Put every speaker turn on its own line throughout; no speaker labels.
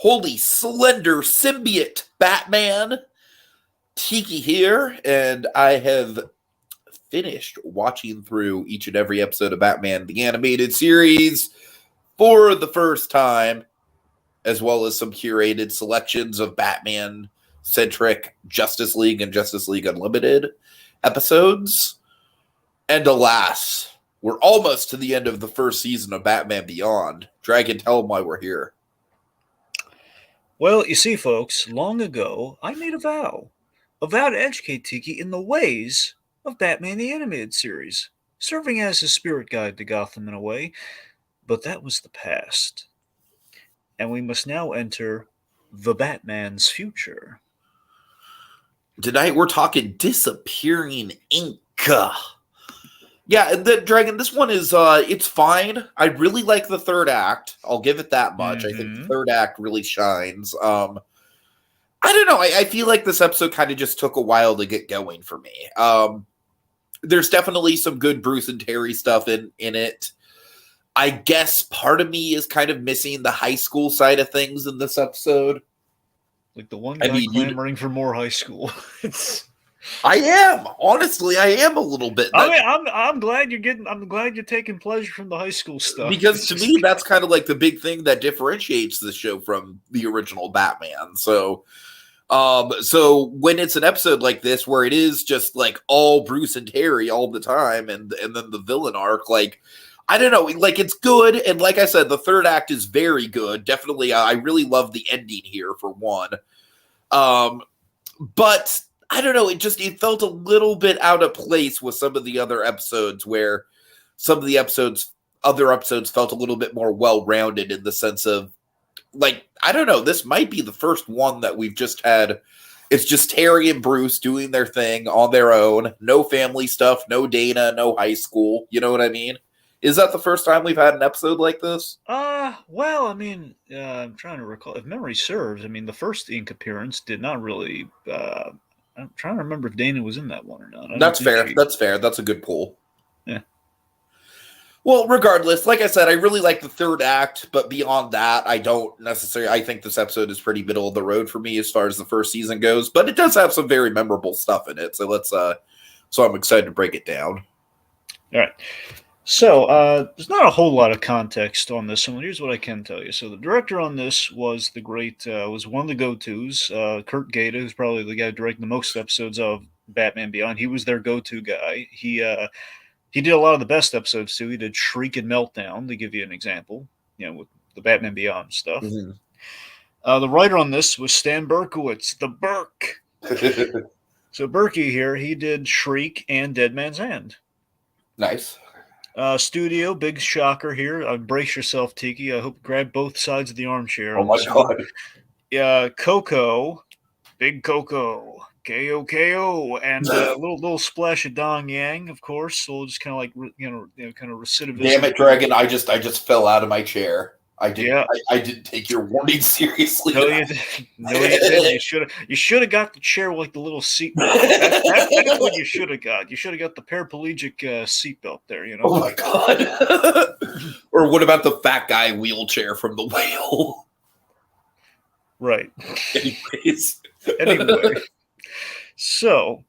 holy slender symbiote Batman. Tiki here, and I have finished watching through each and every episode of Batman the Animated Series for the first time, as well as some curated selections of Batman-centric Justice League and Justice League Unlimited episodes. And alas, we're almost to the end of the first season of Batman Beyond. Dragon, tell them why we're here.
Well, you see, folks, long ago, I made a vow to educate Tiki in the ways of Batman the Animated Series, serving as his spirit guide to Gotham in a way. But that was the past. And we must now enter the Batman's future.
Tonight we're talking Disappearing Inque. Yeah, Dragon, this one is, it's fine. I really like the third act. I'll give it that much. I think the third act really shines. I don't know. I feel like this episode kind of just took a while to get going for me. There's definitely some good Bruce and Terry stuff in it. I guess part of me is kind of missing the high school side of things in this episode.
Like the one guy clamoring for more high school.
I am. Honestly, I am a little bit.
I'm glad you're taking pleasure from the high school stuff.
Because to me, that's kind of like the big thing that differentiates the show from the original Batman. So when it's an episode like this where it is just like all Bruce and Terry all the time and then the villain arc, like, I don't know, like it's good. And like I said, the third act is very good. Definitely, I really love the ending here for one. But I don't know, it felt a little bit out of place with some of the other episodes where some of the other episodes felt a little bit more well-rounded in the sense of, like, I don't know, this might be the first one that we've just had. It's just Terry and Bruce doing their thing on their own. No family stuff, no Dana, no high school. You know what I mean? Is that the first time we've had an episode like this?
Well, I mean, I'm trying to recall. If memory serves, I mean, the first Inque appearance did not really... I'm trying to remember if Dana was in that one or not.
That's fair. That's fair. That's a good pull.
Yeah.
Well, regardless, like I said, I really like the third act, but beyond that, I don't necessarily... I think this episode is pretty middle of the road for me as far as the first season goes, but it does have some very memorable stuff in it, so so I'm excited to break it down.
All right. So, there's not a whole lot of context on this one. Here's what I can tell you. So, the director on this was was one of the go-tos, Kurt Gaeta, who's probably the guy directing the most episodes of Batman Beyond. He was their go-to guy. He did a lot of the best episodes, too. He did Shriek and Meltdown, to give you an example, with the Batman Beyond stuff. Mm-hmm. The writer on this was Stan Berkowitz, the Burk. So, Berkey here, he did Shriek and Dead Man's Hand.
Nice.
Studio, big shocker here. Brace yourself, Tiki. I hope you grab both sides of the armchair.
Oh my God.
Yeah, Coco, big Coco, K-O-K-O, and a little splash of Dong Yang, of course. So just kind of like kind of recidivism.
Damn it, Dragon! I just fell out of my chair. I didn't take your warning seriously.
No, you didn't. You should have got the chair with like the little seat. That's what you should have got. You should have got the paraplegic seatbelt there.
Oh my God! Or what about the fat guy wheelchair from The Whale?
Right.
Anyways.
Anyway. So.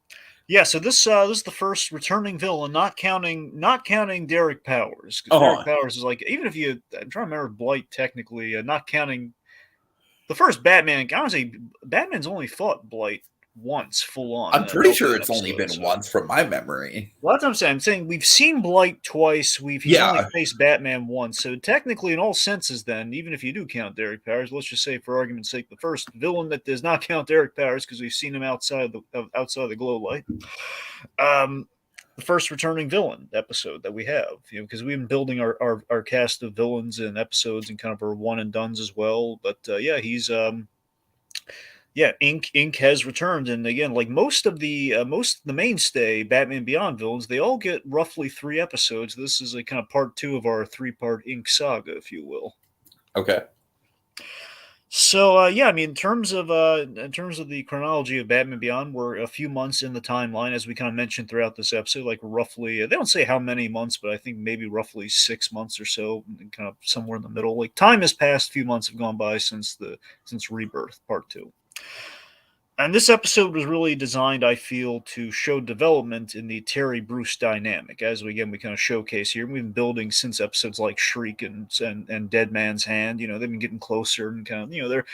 Yeah, so this is the first returning villain, not counting Derek Powers. Derek Powers is like, even if I'm trying to remember Blight technically, not counting the first Batman. Honestly, Batman's only fought Blight once, full on.
I'm pretty sure it's only been once from my memory.
Well, that's what I'm saying. I'm saying we've seen Blight twice. He's only faced Batman once. So technically, in all senses, then, even if you do count Derek Powers, let's just say, for argument's sake, the first villain that does not count Derek Powers because we've seen him outside of the glow light. The first returning villain episode that we have, because we've been building our cast of villains and episodes and kind of our one and dones as well. But he's Inque has returned, and again, like most of the mainstay Batman Beyond villains, they all get roughly 3 episodes. This is a kind of part 2 of our 3-part Inque saga, if you will.
Okay.
So yeah, I mean, in terms of the chronology of Batman Beyond, we're a few months in the timeline, as we kind of mentioned throughout this episode. Like roughly, they don't say how many months, but I think maybe roughly 6 months or so, kind of somewhere in the middle. Like time has passed, a few months have gone by since Rebirth Part Two. And this episode was really designed, I feel, to show development in the Terry Bruce dynamic. As we kind of showcase here, we've been building since episodes like Shriek and Dead Man's Hand. You know, they've been getting closer and kind of, you know, they're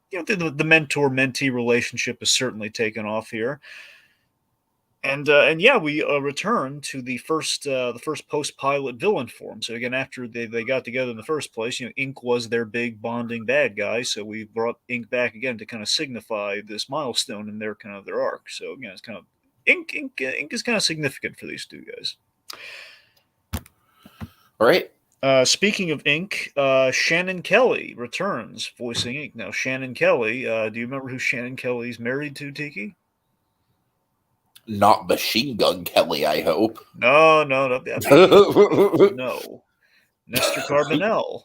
the mentor mentee relationship has certainly taken off here. And yeah, we return to the first post pilot villain form. So again, after they got together in the first place, you know, Inque was their big bonding bad guy. So we brought Inque back again to kind of signify this milestone in their kind of their arc. So again, it's kind of Inque is kind of significant for these two guys.
All right.
Speaking of Inque, Shannon Kelly returns voicing Inque. Now, Shannon Kelly, do you remember who Shannon Kelly's married to, Tiki?
Not Machine Gun Kelly, I hope.
No, no. Nestor Carbonell.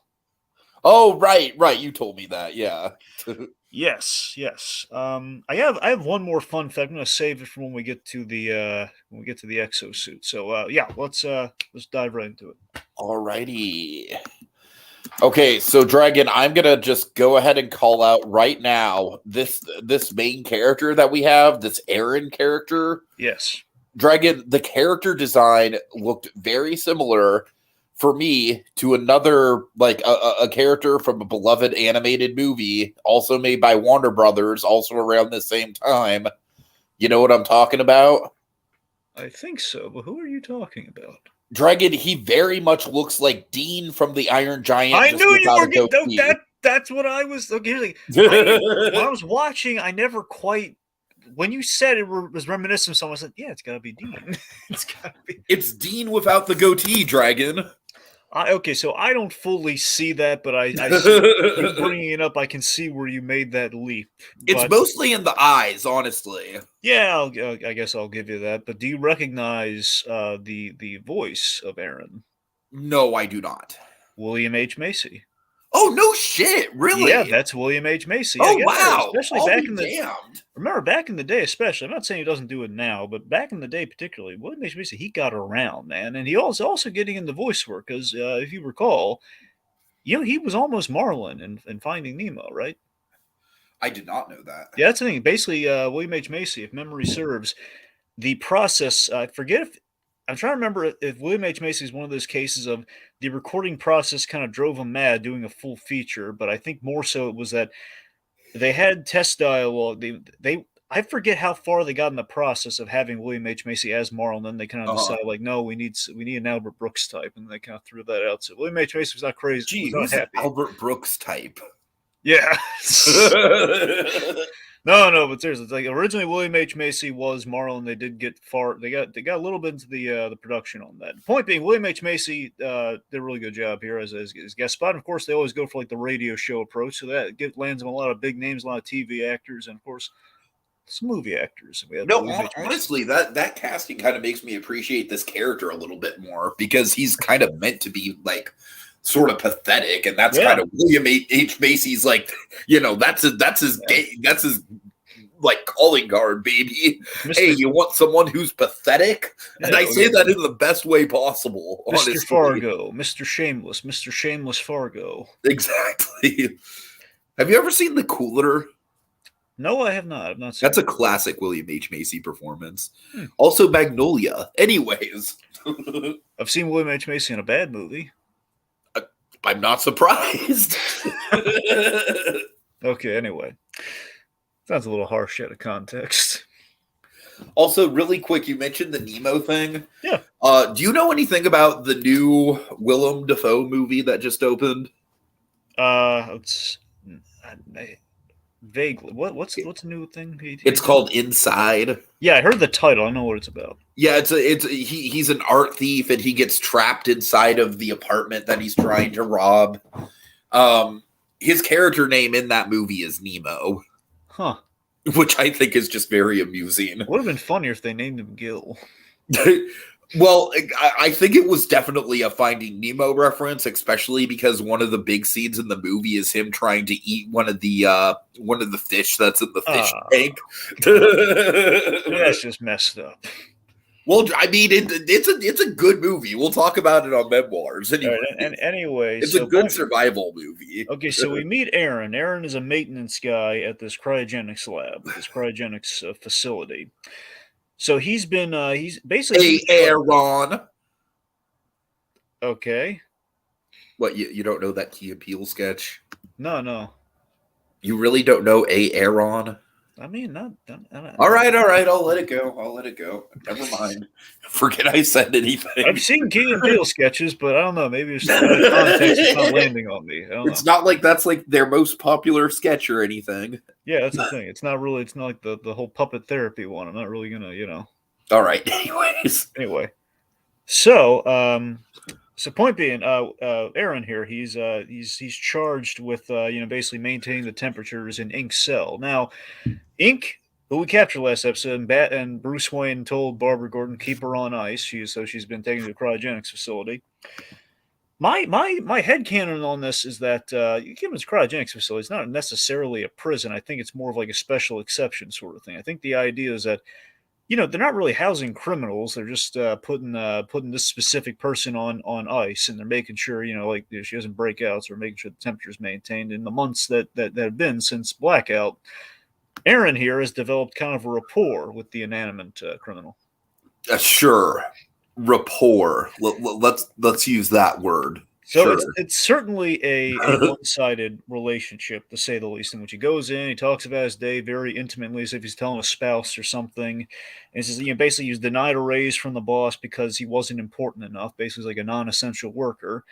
Oh, right. You told me that, yeah.
Yes. I have one more fun fact. I'm going to save it for when we get to the exosuit. So yeah, let's dive right into it.
Alrighty. Okay, so Dragon, I'm gonna just go ahead and call out right now this main character that we have, this Aaron character.
Yes.
Dragon, the character design looked very similar for me to another, like a character from a beloved animated movie, also made by Warner Brothers, also around the same time. You know what I'm talking about?
I think so, but who are you talking about?
Dragon, he very much looks like Dean from the Iron Giant.
I knew you were getting that. That's what I was. Okay, when I was watching, I never quite. When you said it was reminiscent of someone, I said, "Yeah, it's got to be Dean. It's got to be."
It's Dean without the goatee, Dragon.
Okay, so I don't fully see that, but I see you bringing it up. I can see where you made that leap.
It's mostly in the eyes, honestly.
Yeah, I guess I'll give you that. But do you recognize the voice of Aaron?
No, I do not.
William H. Macy.
Oh, no shit, really?
Yeah, that's William H. Macy.
Oh, wow.
Especially back in the remember back in the day, especially. I'm not saying he doesn't do it now, but back in the day, particularly, William H. Macy, he got around, man, and he was also getting into voice work because if you recall, you know, he was almost Marlin in Finding Nemo, right?
I did not know that.
Yeah, that's the thing. Basically, William H. Macy, if memory serves, the process. I forget if I'm trying to remember if William H. Macy is one of those cases of the recording process kind of drove him mad doing a full feature, but I think more so it was that they had test dialogue. I forget how far they got in the process of having William H. Macy as Marlin. Then they kind of decided like, no, we need an Albert Brooks type, and they kind of threw that out. So William H. Macy was not crazy.
Gee, who's an Albert Brooks type?
Yeah. No, but seriously, it's like originally William H. Macy was Marlin. They did get far. They got a little bit into the production on that. Point being, William H. Macy did a really good job here as guest spot. And of course, they always go for like the radio show approach, so that lands them a lot of big names, a lot of TV actors, and of course, some movie actors.
Honestly, that casting kind of makes me appreciate this character a little bit more because he's kind of meant to be like sort of pathetic, and that's kind of William H. Macy's like, you know, that's his like calling card, baby. Hey, you want someone who's pathetic? And I say that in the best way possible.
Mr.
Honestly.
Fargo, Mr. Shameless Fargo.
Exactly. Have you ever seen The Cooler?
No, I have not. I've not seen
That's a classic William H. Macy performance. Also Magnolia. Anyways.
I've seen William H. Macy in a bad movie.
I'm not surprised.
Okay, anyway. Sounds a little harsh out of context.
Also, really quick, you mentioned the Nemo thing.
Yeah.
Do you know anything about the new Willem Dafoe movie that just opened?
Vaguely. What's a new thing?
It's called Inside.
Yeah, I heard the title. I know what it's about.
Yeah, he's an art thief and he gets trapped inside of the apartment that he's trying to rob. His character name in that movie is Nemo.
Huh.
Which I think is just very amusing.
It would have been funnier if they named him Gil.
Well, I think it was definitely a Finding Nemo reference, especially because one of the big scenes in the movie is him trying to eat one of the fish that's in the fish tank.
That's just messed up.
Well, I mean, it's a good movie. We'll talk about it on Memoirs.
All
Anyway,
right, and anyway,
it's a good survival movie.
Okay, so we meet Aaron. Aaron is a maintenance guy at this cryogenics lab, this cryogenics facility. So he's basically
Hey, Aaron.
Okay.
What, you don't know that Key and Peele sketch?
No.
You really don't know Aaron?
I mean, not.
All right. I'll let it go. Never mind. Forget I said anything.
I've seen Key and Peele sketches, but I don't know. Maybe it's the context is not landing on me.
It's not like that's like their most popular sketch or anything.
Yeah, that's the thing. It's not like the whole puppet therapy one. I'm not really gonna.
All right. Anyways.
Anyway, so point being, Aaron here, he's charged with basically maintaining the temperatures in Inque's cell. Now, Inque, who we captured last episode, and Bruce Wayne told Barbara Gordon keep her on ice. She's been taken to the cryogenics facility. My headcanon on this is that you give them this cryogenics facility. It's not necessarily a prison. I think it's more of like a special exception sort of thing. I think the idea is that they're not really housing criminals. They're just putting this specific person on ice, and they're making sure she doesn't break out, so they're making sure the temperature is maintained. In the months that have been since blackout, Aaron here has developed kind of a rapport with the inanimate criminal.
Sure, rapport. Let's use that word.
So
sure.
it's certainly a one-sided relationship, to say the least, in which he goes in, he talks about his day very intimately, as if he's telling a spouse or something. And he says, basically, he was denied a raise from the boss because he wasn't important enough, basically like a non-essential worker.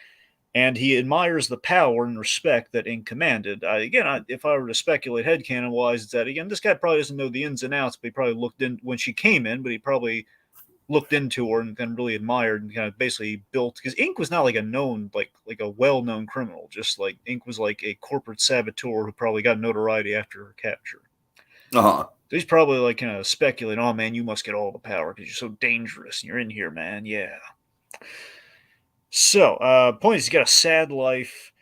And he admires the power and respect that Inque commanded. If I were to speculate headcanon-wise, it's that, again, this guy probably doesn't know the ins and outs, but he probably looked in when she came in, but he probably looked into her and kind of really admired and kind of basically built, because Inque was not like a known, like a well-known criminal. Just like Inque was like a corporate saboteur who probably got notoriety after her capture.
So
he's probably like kind of speculating, oh man, you must get all the power because you're so dangerous and you're in here, man. Yeah. So, point is, he's got a sad life,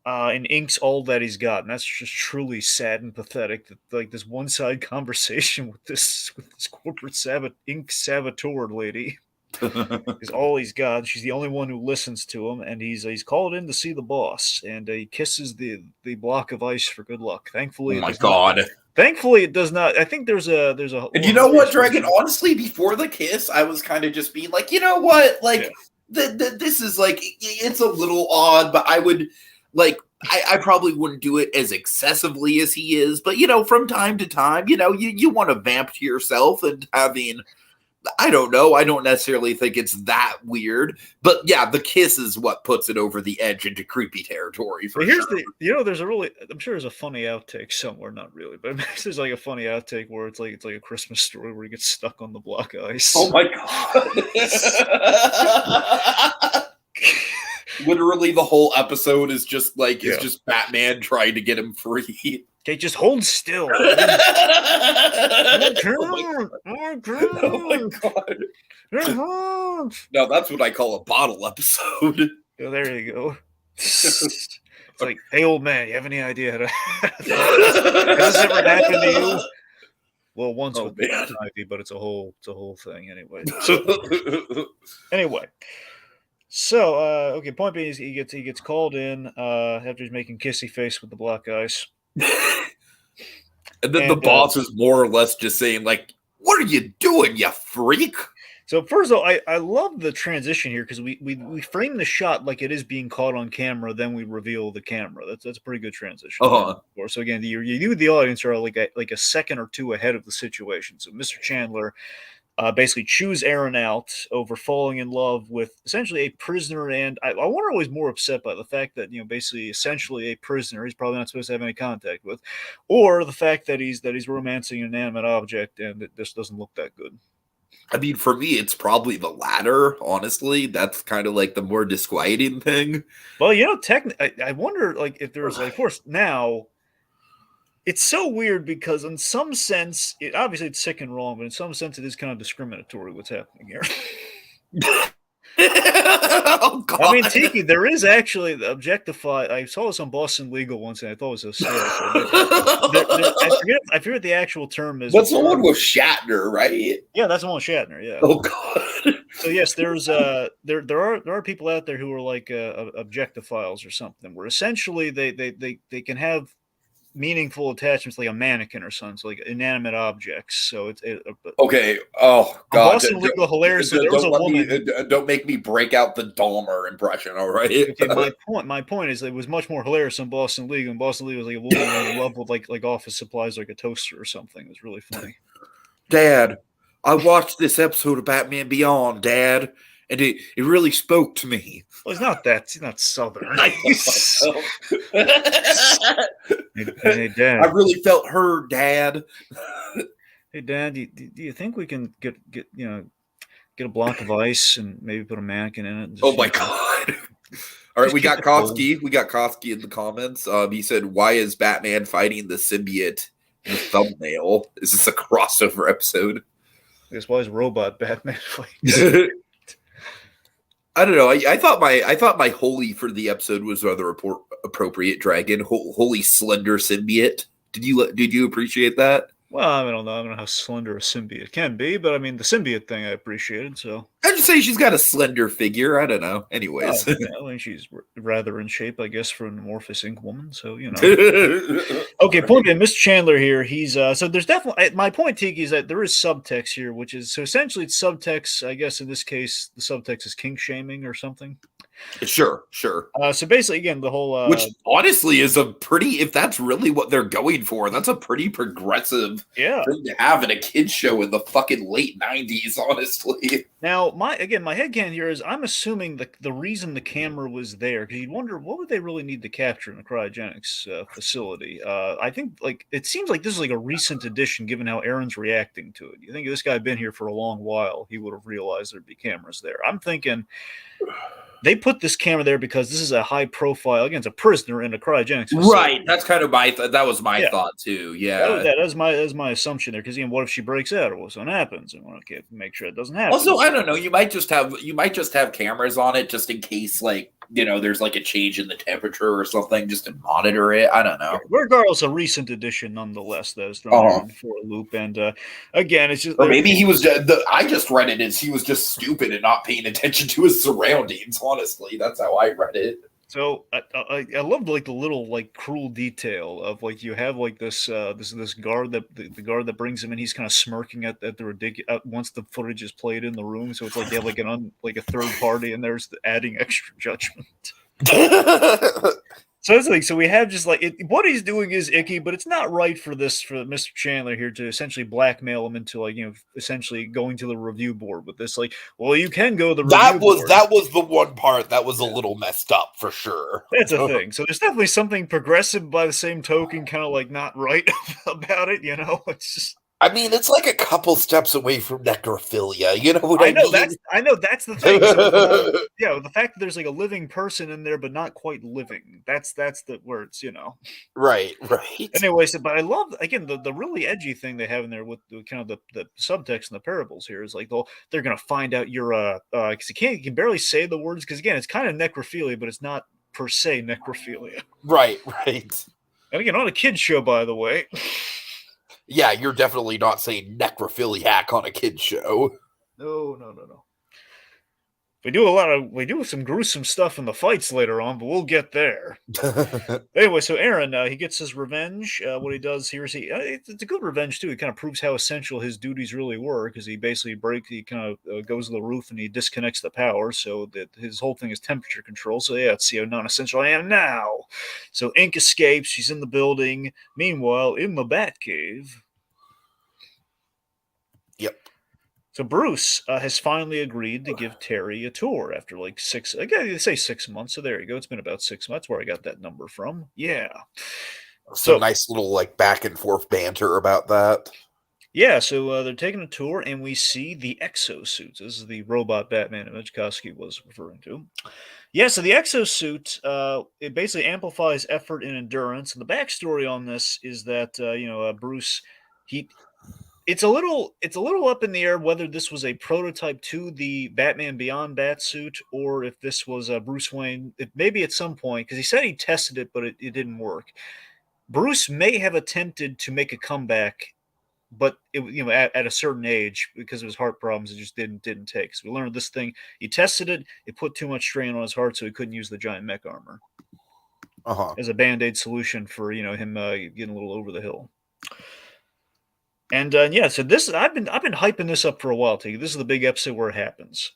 and Inque's all that he's got, and that's just truly sad and pathetic. That like this one-side conversation with this corporate Inque saboteur lady is all he's got. She's the only one who listens to him, and he's called in to see the boss, and he kisses the block of ice for good luck. Thankfully,
oh my god.
Thankfully, it does not. I think there's a.
And you know what, Dragon? Honestly, before the kiss, I was kind of just being like, you know what, like. Yeah. This is like, it's a little odd, but I would like, I probably wouldn't do it as excessively as he is, but from time to time, you want to vamp to yourself, and having, I don't know, I don't necessarily think it's that weird, but yeah, the kiss is what puts it over the edge into creepy territory.
Here's sure. There's I'm sure there's a funny outtake somewhere, not really, but there's like a funny outtake where it's like a Christmas story where he gets stuck on the block of ice.
Oh my god. Literally the whole episode is just like, it's just Batman trying to get him free.
Okay, just hold still.
Oh my god. No, that's what I call a bottle episode.
Oh, there you go. It's like, hey, old man, you have any idea how to... Has this ever happened to you? Well, once with Ivy, but it's a whole thing anyway. Anyway. So, okay, point being is he gets called in after he's making kissy face with the block ice.
And then the boss is more or less just saying, like, what are you doing, you freak?
So first of all, I love the transition here because we frame the shot like it is being caught on camera, then we reveal the camera. That's a pretty good transition. So again, you the audience are like a second or two ahead of the situation. So Mr. Chandler basically chews Aaron out over falling in love with essentially a prisoner, and I wonder why he's more upset by the fact that basically essentially a prisoner he's probably not supposed to have any contact with, or the fact that he's romancing an inanimate object and it just doesn't look that good.
I mean, for me, it's probably the latter, honestly. That's kind of like the more disquieting thing.
Well, I wonder, like, if there's, like, of course, now, it's so weird because in some sense, obviously it's sick and wrong, but in some sense it is kind of discriminatory what's happening here.
Oh God!
I mean, Tiki, there is actually the objectified. I saw this on Boston Legal once, and I thought it was hysterical. I forget the actual term is.
That's the one with Shatner, right?
Yeah, that's the one with Shatner. Yeah.
Oh God!
So yes, there's there are people out there who are like objectophiles or something, where essentially they can have meaningful attachments like a mannequin or something, so like inanimate objects. So
Okay. Oh
on
God!
Boston Legal hilariously, there was a woman.
Don't make me break out the Dahmer impression. All right.
Okay, my point is it was much more hilarious on Boston Legal. And Boston Legal was like a woman in love with like office supplies, like a toaster or something. It was really funny.
Dad, I watched this episode of Batman Beyond, Dad, and it really spoke to me.
Well, he's not Southern. Hey, Dad.
I really felt her, Dad.
Hey, Dad, do you think we can get get a block of ice and maybe put a mannequin in it? And just,
Oh my God. All right, we got Koski.
Cold.
We got Koski in the comments. He said, "Why is Batman fighting the symbiote in the thumbnail? Is this a crossover episode?"
I guess why is robot Batman fighting?
I don't know. I thought my holy for the episode was rather appropriate. Dragon, holy slender symbiote. Did you appreciate that?
Well, I don't know. I don't know how slender a symbiote can be, but I mean the symbiote thing I appreciated. So
I'd just say she's got a slender figure. I don't know. Anyways,
yeah, I mean, she's rather in shape, I guess, for an amorphous ink woman. So Okay, point being, Mr. Chandler here. He's so there's definitely my point, Tiki, is that there is subtext here, which is so essentially it's subtext. I guess in this case, the subtext is kink shaming or something.
Sure.
So basically, again, the whole
which honestly is a pretty. If that's really what they're going for, that's a pretty progressive thing to have in a kids show in the fucking late '90s. Honestly.
Now, my headcanon here is I'm assuming the reason the camera was there because you'd wonder what would they really need to capture in a cryogenics facility. I think like it seems like this is like a recent addition, given how Aaron's reacting to it. You think if this guy had been here for a long while, he would have realized there'd be cameras there. I'm thinking they put this camera there because this is a high profile, again, it's a prisoner in a cryogenics facility.
Right. That's kind of that was my thought too. Yeah.
That's my assumption there. Because what if she breaks out or what something happens? And okay, make sure it doesn't happen.
Also, I don't know. You might just have cameras on it just in case, like, there's like a change in the temperature or something, just to monitor it. I don't know.
Regardless, a recent addition nonetheless that is thrown for a loop. And again, it's just,
or maybe he was. I just read it as he was just stupid and not paying attention to his surroundings. Honestly, that's how I read it.
So I loved like the little like cruel detail of like you have like this guard that the guard that brings him in, he's kind of smirking at the ridiculous once the footage is played in the room. So it's like they have like a third party and there's adding extra judgment. So it's like, so we have just like what he's doing is icky, but it's not right for Mr. Chandler here to essentially blackmail him into like, essentially going to the review board with this. Like, well, you can go to the review board.
That was the one part that was a little messed up for sure.
That's a thing. So there's definitely something progressive by the same token, kind of like not right about it. It's just.
I mean, it's like a couple steps away from necrophilia. You know what I mean?
I know that's the thing. So, the fact that there's like a living person in there, but not quite living. That's the words.
Right.
Anyway, but I love again the really edgy thing they have in there with kind of the subtext and the parables here is like they're gonna find out you're because you can barely say the words because again it's kind of necrophilia, but it's not per se necrophilia.
Right.
And again, on a kid's show, by the way.
Yeah, you're definitely not saying necrophiliac on a kid's show.
No. We do some gruesome stuff in the fights later on, but we'll get there. Anyway, so Aaron, he gets his revenge. What he does here is it's a good revenge too. It kind of proves how essential his duties really were because he basically he kind of goes to the roof and he disconnects the power so that his whole thing is temperature control. So yeah, let's see how non-essential I am now. So Inque escapes. She's in the building. Meanwhile, in the Batcave.
Yep.
So Bruce has finally agreed to give Terry a tour after like 6. Again, they say 6 months. So there you go. It's been about 6 months. Where I got that number from. Yeah.
So nice little like back and forth banter about that.
Yeah. So they're taking a tour, and we see the exosuits. This is the robot Batman image Koski was referring to. Yeah. So the exosuit it basically amplifies effort and endurance. And the backstory on this is that Bruce it's a little up in the air whether this was a prototype to the Batman Beyond Batsuit or if this was Bruce Wayne. Maybe at some point, because he said he tested it, but it didn't work. Bruce may have attempted to make a comeback, but at a certain age, because of his heart problems, it just didn't take. So we learned this thing. He tested it. It put too much strain on his heart, so he couldn't use the giant mech armor as a band-aid solution for him getting a little over the hill. And yeah, so this I've been hyping this up for a while. Too. This is the big episode where it happens.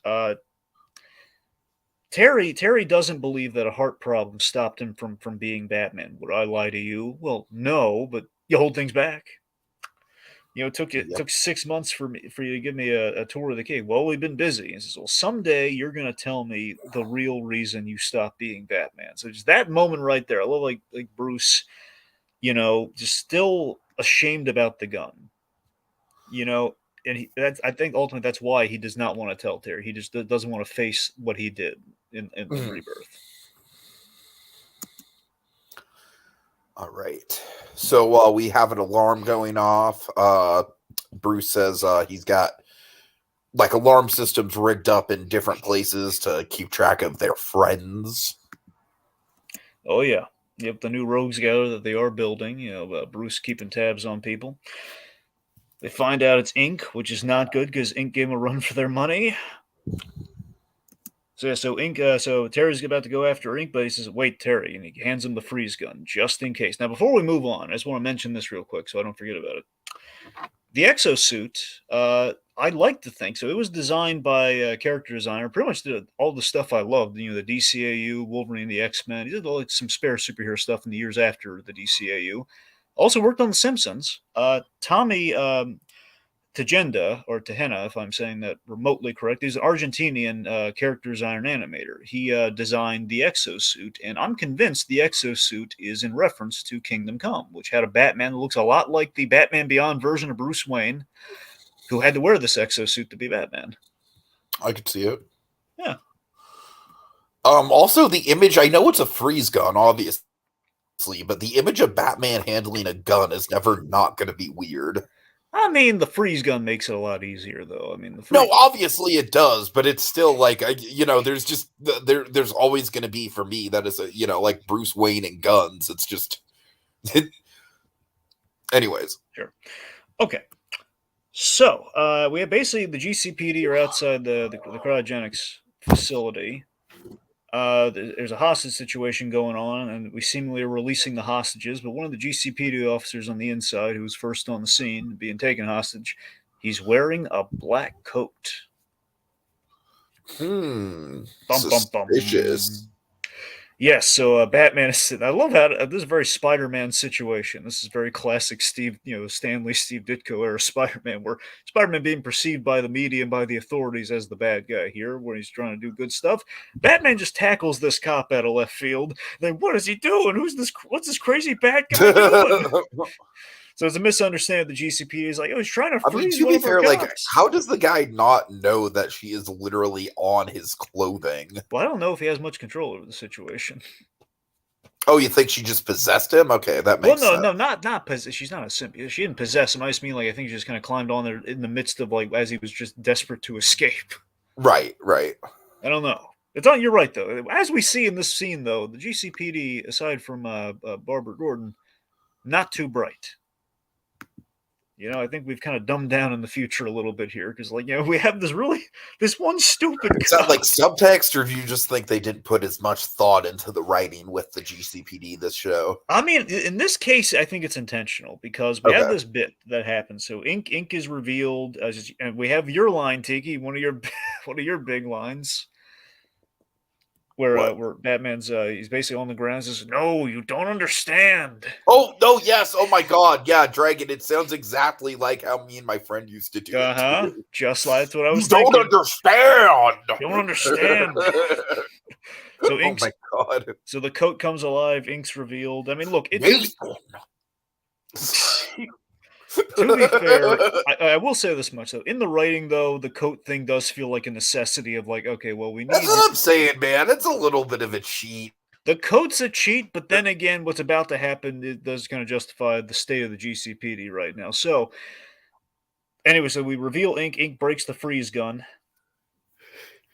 Terry doesn't believe that a heart problem stopped him from being Batman. Would I lie to you? Well, no, but you hold things back. It took 6 months for you to give me a tour of the cave. Well, we've been busy. He says, well, someday you're gonna tell me the real reason you stopped being Batman. So just that moment right there. I love like Bruce, just still ashamed about the gun. And I think ultimately that's why he does not want to tell Terry. He just doesn't want to face what he did in Rebirth.
All right. So while we have an alarm going off, Bruce says he's got like alarm systems rigged up in different places to keep track of their friends.
Oh yeah. Yep, the new rogues gallery that they are building, Bruce keeping tabs on people. They find out it's Inque, which is not good because Inque gave them a run for their money. So Inque, so Terry's about to go after Inque, but he says, "Wait, Terry," and he hands him the freeze gun just in case. Now, before we move on, I just want to mention this real quick so I don't forget about it. The exosuit, I like to think so. It was designed by a character designer. Pretty much did all the stuff I loved. The DCAU, Wolverine, the X-Men. He did some spare superhero stuff in the years after the DCAU. Also worked on The Simpsons. Tommy Tejenda, or Tehenna, if I'm saying that remotely correct, he's an Argentinian character designer and animator. He designed the exosuit, and I'm convinced the exosuit is in reference to Kingdom Come, which had a Batman that looks a lot like the Batman Beyond version of Bruce Wayne, who had to wear this exosuit to be Batman.
I could see it.
Yeah.
Also, the image, I know it's a freeze gun, obviously, but the image of Batman handling a gun is never not going to be weird.
I mean, the freeze gun makes it a lot easier, though. I mean,
no, obviously it does, but it's still like there's just there's always going to be for me that is like Bruce Wayne and guns. It's just, anyways.
Sure. Okay. So we have basically the GCPD are outside the cryogenics facility. There's a hostage situation going on, and we seemingly are releasing the hostages. But one of the GCPD officers on the inside, who was first on the scene, being taken hostage, he's wearing a black coat.
Suspicious.
Yes, so Batman is. I love how this is a very Spider-Man situation. This is very classic Steve, Stan Lee, Steve Ditko era Spider-Man, where Spider-Man being perceived by the media and by the authorities as the bad guy. Here, where he's trying to do good stuff, Batman just tackles this cop out of left field. Then what is he doing? Who's this? What's this crazy bad guy doing? So it's a misunderstanding. The GCPD is like, oh, he's trying to freeze one of our cops.
Like, how does the guy not know that she is literally on his clothing?
Well, I don't know if he has much control over the situation.
Oh, you think she just possessed him? Okay, that makes sense.
No, not possess. She's not a simp. She didn't possess him. I just mean, like, I think she just kind of climbed on there in the midst of, like, as he was just desperate to escape.
Right.
I don't know. You're right, though. As we see in this scene, though, the GCPD, aside from Barbara Gordon, not too bright. I think we've kind of dumbed down in the future a little bit here because, we have this one stupid.
Is that like subtext, or do you just think they didn't put as much thought into the writing with the GCPD this show?
I mean, in this case, I think it's intentional because we have this bit that happens. So Inque is revealed, and we have your line, Tiki, one of your big lines. Where Batman's he's basically on the ground and says, "No, you don't understand."
Oh no, yes, oh my god, yeah, Dragon. It sounds exactly like how me and my friend used to do it.
Just like that's what I was
you
thinking.
Don't understand.
You don't understand. So
oh my god.
So the coat comes alive. Inque's revealed. I mean, look, to be fair, I will say this much though. In the writing, though, the coat thing does feel like a necessity of like, okay, well, we need.
That's what I'm saying, man. It's a little bit of a cheat.
The coat's a cheat, but then again, what's about to happen it does kind of justify the state of the GCPD right now. So Anyway, so we reveal Inque. Inque breaks the freeze gun,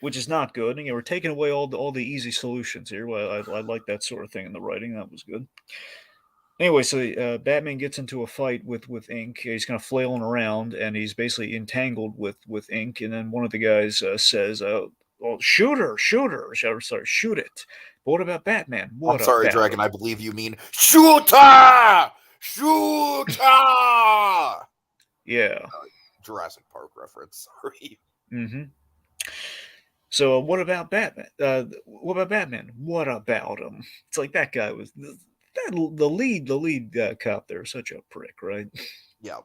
which is not good. And we're taking away all the easy solutions here. Well, I like that sort of thing in the writing. That was good. Anyway, so Batman gets into a fight with Inque. He's kind of flailing around, and he's basically entangled with Inque. And then one of the guys says, "Oh, shoot her! Shoot her! Sorry, shoot it." But what about Batman?
I'm
What
sorry,
about
Dragon.
him?
I believe you mean shooter! Shooter!
Yeah.
Jurassic Park reference. Sorry.
Mm-hmm. So what about Batman? What about Batman? What about him? It's like that guy was the lead cop there. Such a prick, right?
Yeah.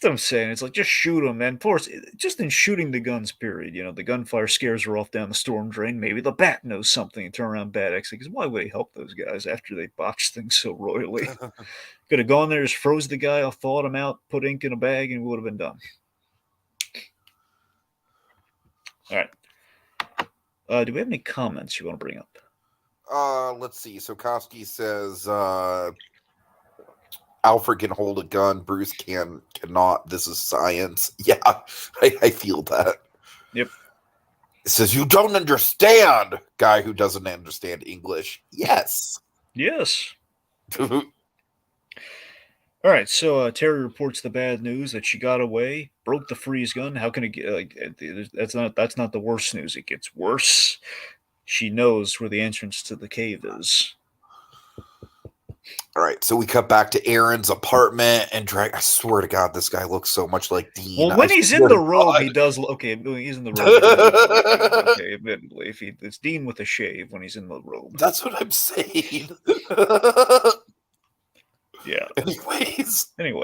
That's what I'm saying. It's like just shoot him, and of course, just in shooting the guns. Period. The gunfire scares her off down the storm drain. Maybe the Bat knows something and turn around Bat X. Because why would he help those guys after they botched things so royally? Could have gone there, just froze the guy, thawed him out, put Inque in a bag, and it would have been done. All right. Do we have any comments you want to bring up?
Let's see. So Kofsky says Alfred can hold a gun, Bruce cannot. This is science. Yeah, I feel that.
Yep.
It says you don't understand. Guy who doesn't understand English. Yes.
Yes. All right, so Terry reports the bad news that she got away, broke the freeze gun. How can it get? That's not the worst news. It gets worse. She knows where the entrance to the cave is.
All right, so we cut back to Aaron's apartment, and I swear to God, this guy looks so much like Dean.
Well, when he's in the robe, he does. Okay, when he's in the robe. Okay, admittedly, if it's Dean with a shave when he's in the robe.
That's what I'm saying.
Yeah.
Anyway,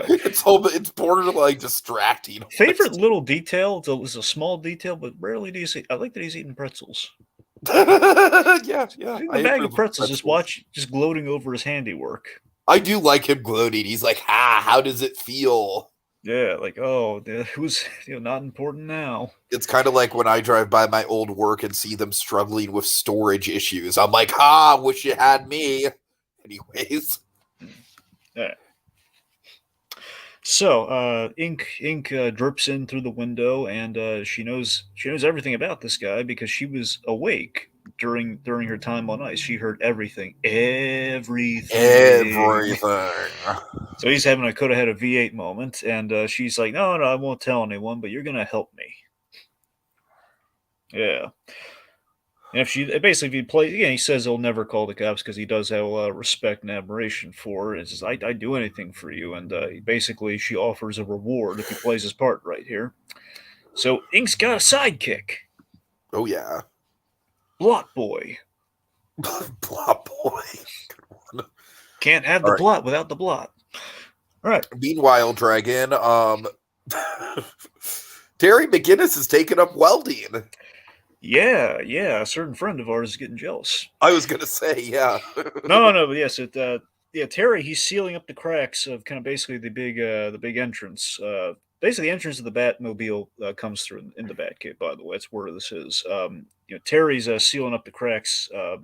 it's borderline distracting.
Favorite little detail. It's a small detail, but rarely do you see. I like that he's eating pretzels.
Yeah.
The bag of pretzels, just gloating over his handiwork.
I do like him gloating. He's like, how does it feel?
Yeah, like, oh, who's not important now.
It's kind of like when I drive by my old work and see them struggling with storage issues. I'm like, wish you had me. Anyways.
All right. So, Inque drips in through the window, and she knows everything about this guy because she was awake during her time on ice. She heard everything. So he's having a could have had a V8 moment, and she's like, no, I won't tell anyone, but you're gonna help me. Yeah. And if he plays, he says he'll never call the cops because he does have a lot of respect and admiration for her. It says, I'd do anything for you. And basically, she offers a reward if he plays his part right here. So, Inque's got a sidekick.
Oh, yeah.
Blot Boy.
Blot Boy. Good one.
Can't have the blot without the blot. All right.
Meanwhile, Dragon, Terry McGinnis has taken up welding.
Yeah, a certain friend of ours is getting jealous.
I was gonna say, yeah.
No, but yes, Terry, he's sealing up the cracks of kind of basically the big entrance. Basically, the entrance of the Batmobile comes through in the Batcave. By the way, that's where this is. Terry's sealing up the cracks. Of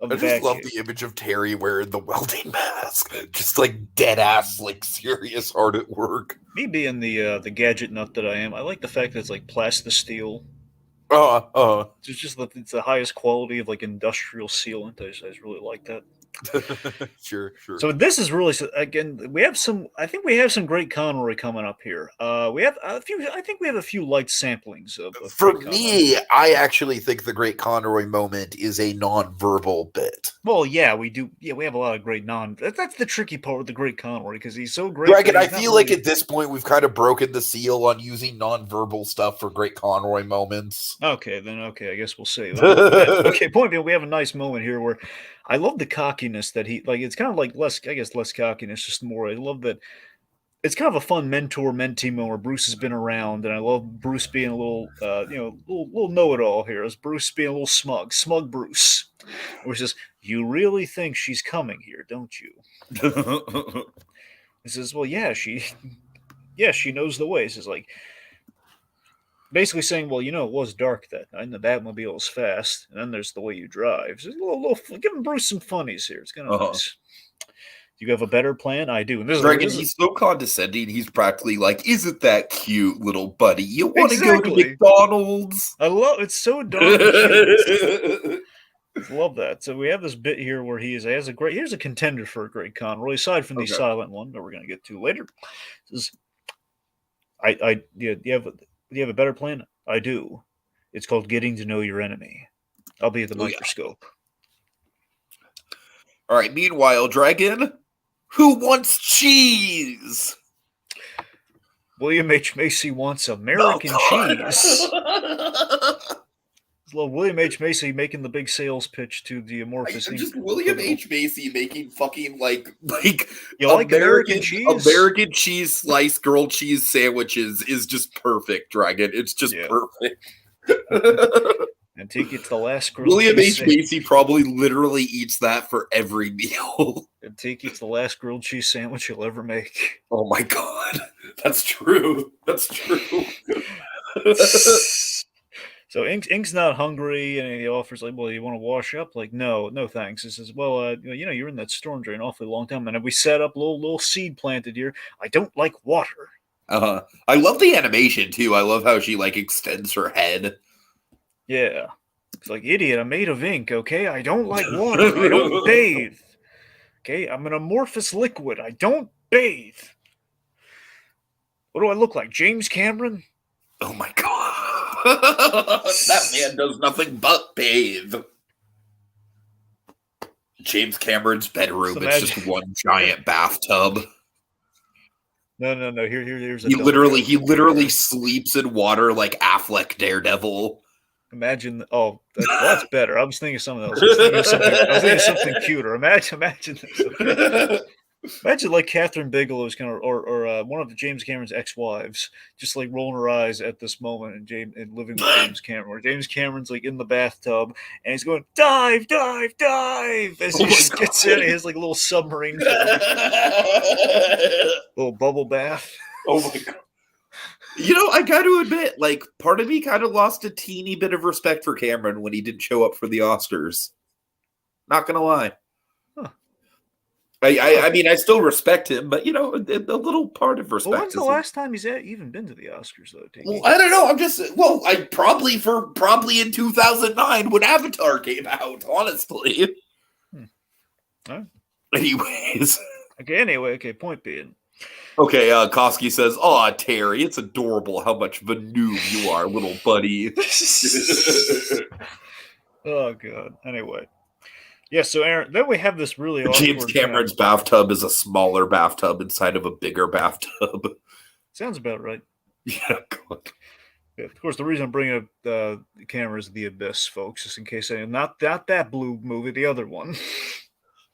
the
I just love the image of Terry wearing the welding mask, just like dead ass, like serious, hard at work.
Me being the gadget nut that I am, I like the fact that it's like plastisteel. It's the highest quality of like industrial sealant. I just really like that.
Sure.
So this is really, again, I think we have some great Conroy coming up here. We have a few. I think we have a few light samplings of
For me, I actually think the great Conroy moment is a non-verbal bit.
Well, yeah, we do. Yeah, we have a lot of great That's the tricky part with the great Conroy because he's so great.
Dragon, I feel like at this point we've kind of broken the seal on using non-verbal stuff for great Conroy moments.
Okay, I guess we'll see. Okay, point being, we have a nice moment here where I love the cockiness that he like. It's kind of like less cockiness, just more. I love that. It's kind of a fun mentor-mentee moment where Bruce has been around, and I love Bruce being a little, little know-it-all here. As Bruce being a little smug Bruce, which is, you really think she's coming here, don't you? He says, well, yeah, she knows the way. He says, like, basically saying, well, it was dark that night, and the Batmobile was fast, and then there's the way you drive. So giving Bruce some funnies here. It's kind of nice. you have a better plan? I do. And
Dragon, he's so condescending. He's practically like, "Isn't that cute, little buddy? You want to go to
Exactly.
McDonald's?"
I love it's so darn cute. Love that. So we have this bit here where he has a great. Here's a contender for a great Conroy, aside from the silent one that we're going to get to later. Says, do you have a better plan? I do. It's called getting to know your enemy. I'll be at the microscope.
All right. Meanwhile, Dragon, who wants cheese?
William H. Macy wants American cheese. Love William H. Macy making the big sales pitch to the amorphous.
Just William H. Macy making fucking like
you like American cheese?
American cheese slice grilled cheese sandwiches is just perfect, Dragon. It's just perfect.
And Tiki, it's the last grilled
William
cheese
H. Macy probably literally eats that for every meal.
And Tiki, it's the last grilled cheese sandwich you'll ever make.
Oh my god. That's true. That's true.
So Inque's not hungry, and he offers like, "Well, you want to wash up?" Like, no, thanks. He says, "Well, you're in that storm drain an awfully long time, and we set up a little seed planted here. I don't like water."
I love the animation too. I love how she like extends her head.
Yeah, it's like, idiot. I'm made of ink. Okay, I don't like water. I don't bathe. Okay, I'm an amorphous liquid. I don't bathe. What do I look like, James Cameron?
Oh my god. That man does nothing but bathe. James Cameron's bedroom is just one giant bathtub.
No. Here's a
he literally sleeps in water like Affleck Daredevil.
Imagine. Oh, that's better. I was thinking something else. I was thinking something cuter. Imagine this. Imagine like Catherine Bigelow's kind of, or one of James Cameron's ex-wives, just like rolling her eyes at this moment and living with James Cameron, where James Cameron's like in the bathtub and he's going dive as he just gets in. He has like a little submarine, little bubble bath.
Oh my god! I got to admit, like, part of me kind of lost a teeny bit of respect for Cameron when he didn't show up for the Oscars. Not gonna lie. I mean, I still respect him, but, a little part of respect.
Well, when's the last time he's even been to the Oscars, though?
Well, I don't know. I probably in 2009 when Avatar came out, honestly.
Right.
Anyways.
Okay, point being.
Okay, Koski says, "Aw, Terry, it's adorable how much of a noob you are, little buddy."
Oh, God. Anyway. Yeah, so Aaron, then we have this really awkward...
James Cameron's bathtub is a smaller bathtub inside of a bigger bathtub.
Sounds about right.
Yeah, God.
Yeah, of course, the reason I'm bringing up the camera is The Abyss, folks, just in case not that blue movie, the other one.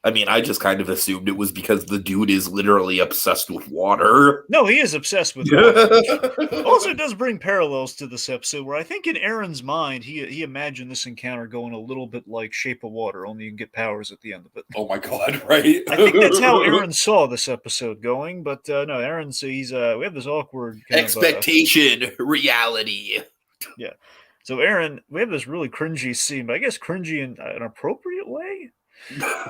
I mean, I just kind of assumed it was because the dude is literally obsessed with water.
No, he is obsessed with water. Also, it does bring parallels to this episode, where I think in Aaron's mind, he imagined this encounter going a little bit like Shape of Water, only you can get powers at the end of it.
Oh my god, right?
I think that's how Aaron saw this episode going, but no, Aaron's, we have this awkward...
expectation, reality.
Yeah. So Aaron, we have this really cringy scene, but I guess cringy in an appropriate way?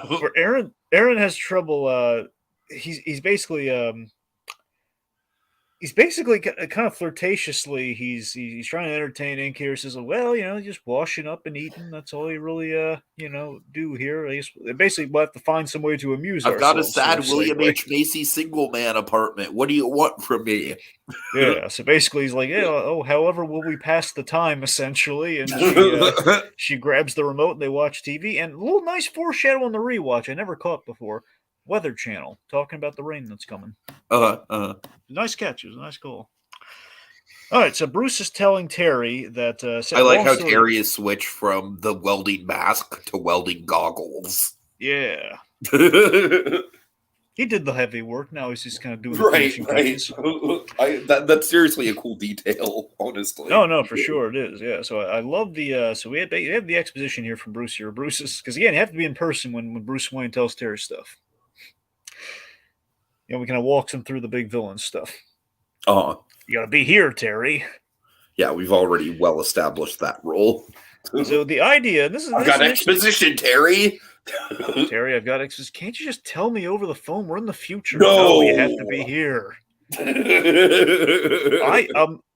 Where Aaron has trouble. He's basically kind of flirtatiously. He's trying to entertain Inque here. Says, "Well, just washing up and eating. That's all you really do here. I guess basically we'll have to find some way to amuse ourselves."
I've got a sad William H. Macy single man apartment. What do you want from me?
Yeah. So basically, he's like, "Yeah, however will we pass the time?" Essentially, and she grabs the remote and they watch TV. And a little nice foreshadow on the rewatch I never caught before. Weather Channel talking about the rain that's coming. Nice catch. It was a nice call. All right, so Bruce is telling Terry that...
I like how Terry is switched from the welding mask to welding goggles.
Yeah. He did the heavy work. Now he's just kind of doing the finishing touches.
That's seriously a cool detail, honestly.
No, for sure it is. Yeah, so I love the... so we have the exposition here from Bruce here. Bruce is... Because, again, you have to be in person when Bruce Wayne tells Terry stuff. We kind of walks him through the big villain stuff. You got to be here, Terry.
Yeah, we've already well established that role.
So the idea, I've
got exposition, Terry.
Terry, I've got access. Can't you just tell me over the phone? We're in the future.
No.
You have to be here.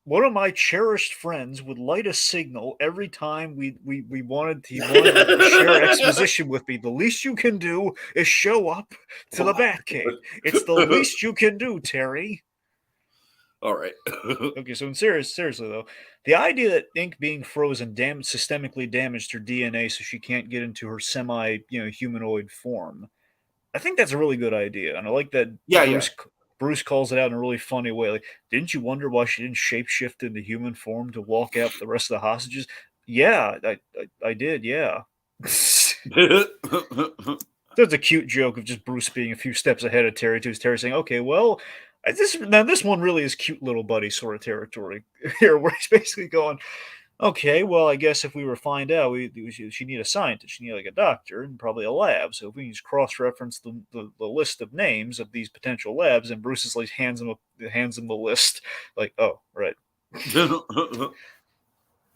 One of my cherished friends would light a signal every time he wanted to share exposition with me. The least you can do is show up to the Batcave. It's the least you can do, Terry.
All right.
Okay, so seriously though, the idea that Inque being frozen systemically damaged her DNA so she can't get into her humanoid form. I think that's a really good idea, and I like that Bruce calls it out in a really funny way. Like, didn't you wonder why she didn't shapeshift into human form to walk out the rest of the hostages? Yeah, I did. Yeah. That's a cute joke of just Bruce being a few steps ahead of Terry too. Terry saying, "Okay, well, this one really is cute little buddy sort of territory here, where he's basically going." Okay, well, I guess if we were to find out, she need a scientist, she need like a doctor, and probably a lab. So if we just cross-reference the list of names of these potential labs, and Bruce is like hands him the list, like, oh, right. No,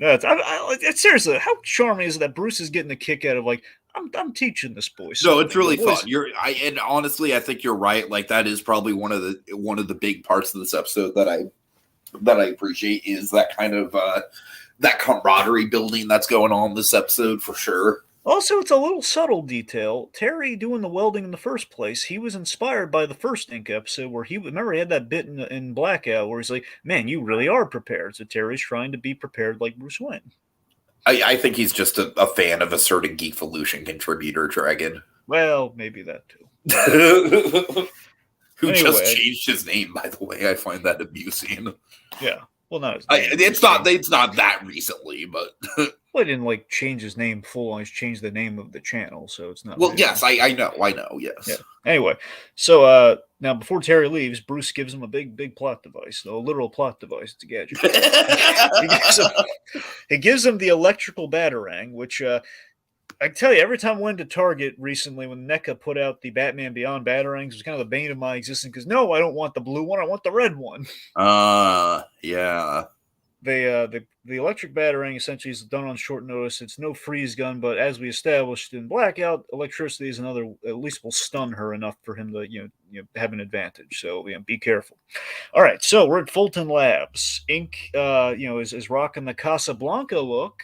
it's seriously, how charming is it that Bruce is getting a kick out of like, I'm teaching this boy.
No, it's really fun. And honestly, I think you're right. Like that is probably one of the big parts of this episode that I appreciate is that kind of that camaraderie building that's going on in this episode for sure.
Also, it's a little subtle detail. Terry doing the welding in the first place, he was inspired by the first Inque episode where he had that bit in Blackout where he's like, man, you really are prepared. So Terry's trying to be prepared like Bruce Wayne.
I think he's just a fan of a certain Geekvolution contributor, Dragon.
Well, maybe that too.
Who just changed his name, by the way. I find that amusing.
Yeah. Well, not
it's not that recently, but
well, he didn't like change his name full on. He's changed the name of the channel, so it's not.
Well, yes, I know, yes.
Yeah. Anyway, so now before Terry leaves, Bruce gives him a big plot device, a literal plot device. It's a gadget. he gives him the electrical batarang, which I tell you, every time I went to Target recently when NECA put out the Batman Beyond Batarangs, it was kind of the bane of my existence because no, I don't want the blue one, I want the red one.
Yeah.
The electric batarang essentially is done on short notice. It's no freeze gun, but as we established in Blackout, electricity is at least will stun her enough for him to have an advantage. So be careful. All right, so we're at Fulton Labs. Inque is rocking the Casablanca look.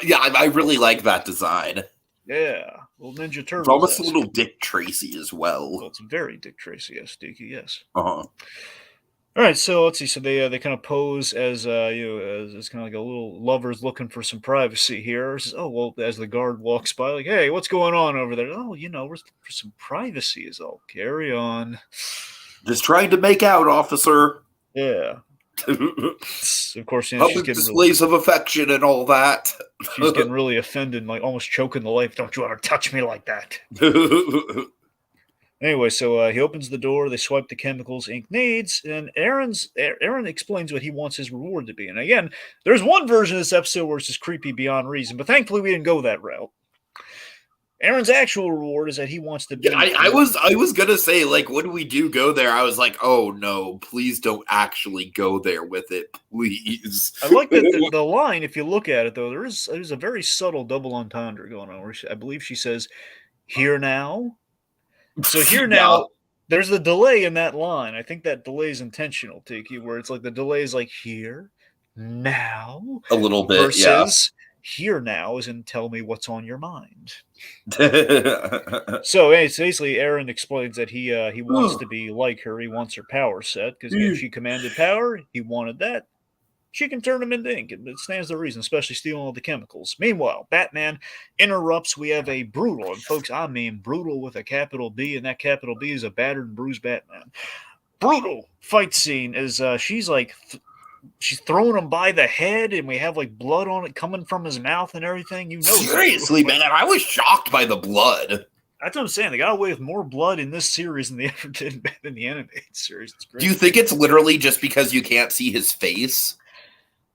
Yeah, I really like that design.
Yeah, little Ninja Turtles.
It's almost a little Dick Tracy as well.
Well, it's very Dick Tracy, yes, Dookie, yes.
Uh-huh.
All right, so let's see. So they kind of pose as as kind of like a little lovers looking for some privacy here. Says, oh well, as the guard walks by, like, hey, what's going on over there? Oh, we're looking for some privacy. Is all. Carry on.
Just trying to make out, officer.
Yeah. Of course,
public displays of affection and all that.
She's getting really offended, like almost choking the life. Don't you ever touch me like that. Anyway, so he opens the door. They swipe the chemicals Inque needs, and Aaron explains what he wants his reward to be. And again, there's one version of this episode where it's just creepy beyond reason, but thankfully we didn't go that route. Aaron's actual reward is that he wants to be.
Yeah, I was gonna say, like, when we do go there, I was like, oh no, please don't actually go there with it, please.
I like that the line. If you look at it, though, there's a very subtle double entendre going on. Where I believe she says, "Here now." So here now, there's the delay in that line. I think that delay is intentional, Tiki, where it's like the delay is like here now,
a little bit
versus here now is in tell me what's on your mind. So basically, Aaron explains that he wants to be like her. He wants her power set because she commanded power. He wanted that. She can turn him into ink. It stands to reason, especially stealing all the chemicals. Meanwhile, Batman interrupts. We have a brutal, and folks, I mean brutal with a capital B, and that capital B is a battered and bruised Batman. Brutal fight scene is she's throwing him by the head, and we have like blood on it coming from his mouth and everything.
Seriously, man, I was shocked by the blood.
That's what I'm saying. They got away with more blood in this series than they ever did in the animated series. It's great.
Do you think it's literally just because you can't see his face?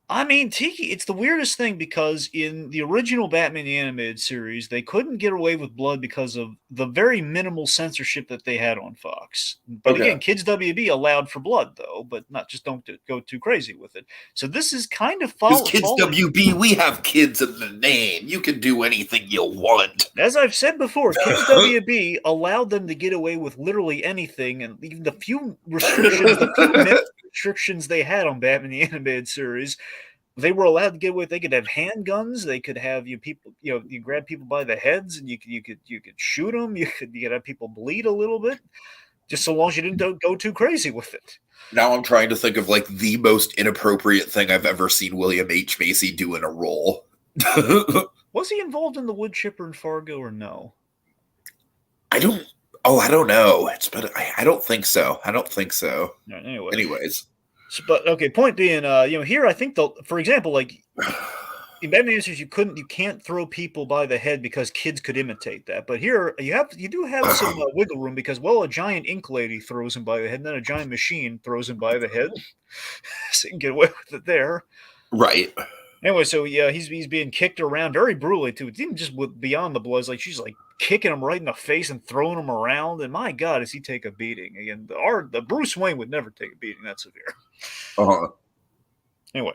I mean, Tiki, it's the weirdest thing because in the original Batman the Animated Series, they couldn't get away with blood because of the very minimal censorship that they had on Fox. But
Okay.
again, Kids WB allowed for blood, though, but not just don't go too crazy with it. So this is kind of
Because Kids
falling.
WB, we have kids in the name. You can do anything you want.
As I've said before, Kids WB allowed them to get away with literally anything, and even the few minimal restrictions they had on Batman the Animated Series, they were allowed to get away. They could have handguns. They could have people. You grab people by the heads, and you could shoot them. You could have people bleed a little bit, just so long as you didn't go too crazy with it.
Now I'm trying to think of like the most inappropriate thing I've ever seen William H. Macy do in a role.
Was he involved in the wood chipper in Fargo or no?
I don't know. I don't think so. I don't think so.
Anyway.
Anyways.
But okay, point being, here I think for example, like in Batman Answers, you can't throw people by the head because kids could imitate that. But here you do have some wiggle room because a giant ink lady throws him by the head, and then a giant machine throws him by the head, so you can get away with it there.
Right.
Anyway, so yeah, he's being kicked around very brutally too. It's even just beyond the blood. It's like she's like kicking him right in the face and throwing him around. And my God, does he take a beating? Again, the Bruce Wayne would never take a beating that severe. Anyway,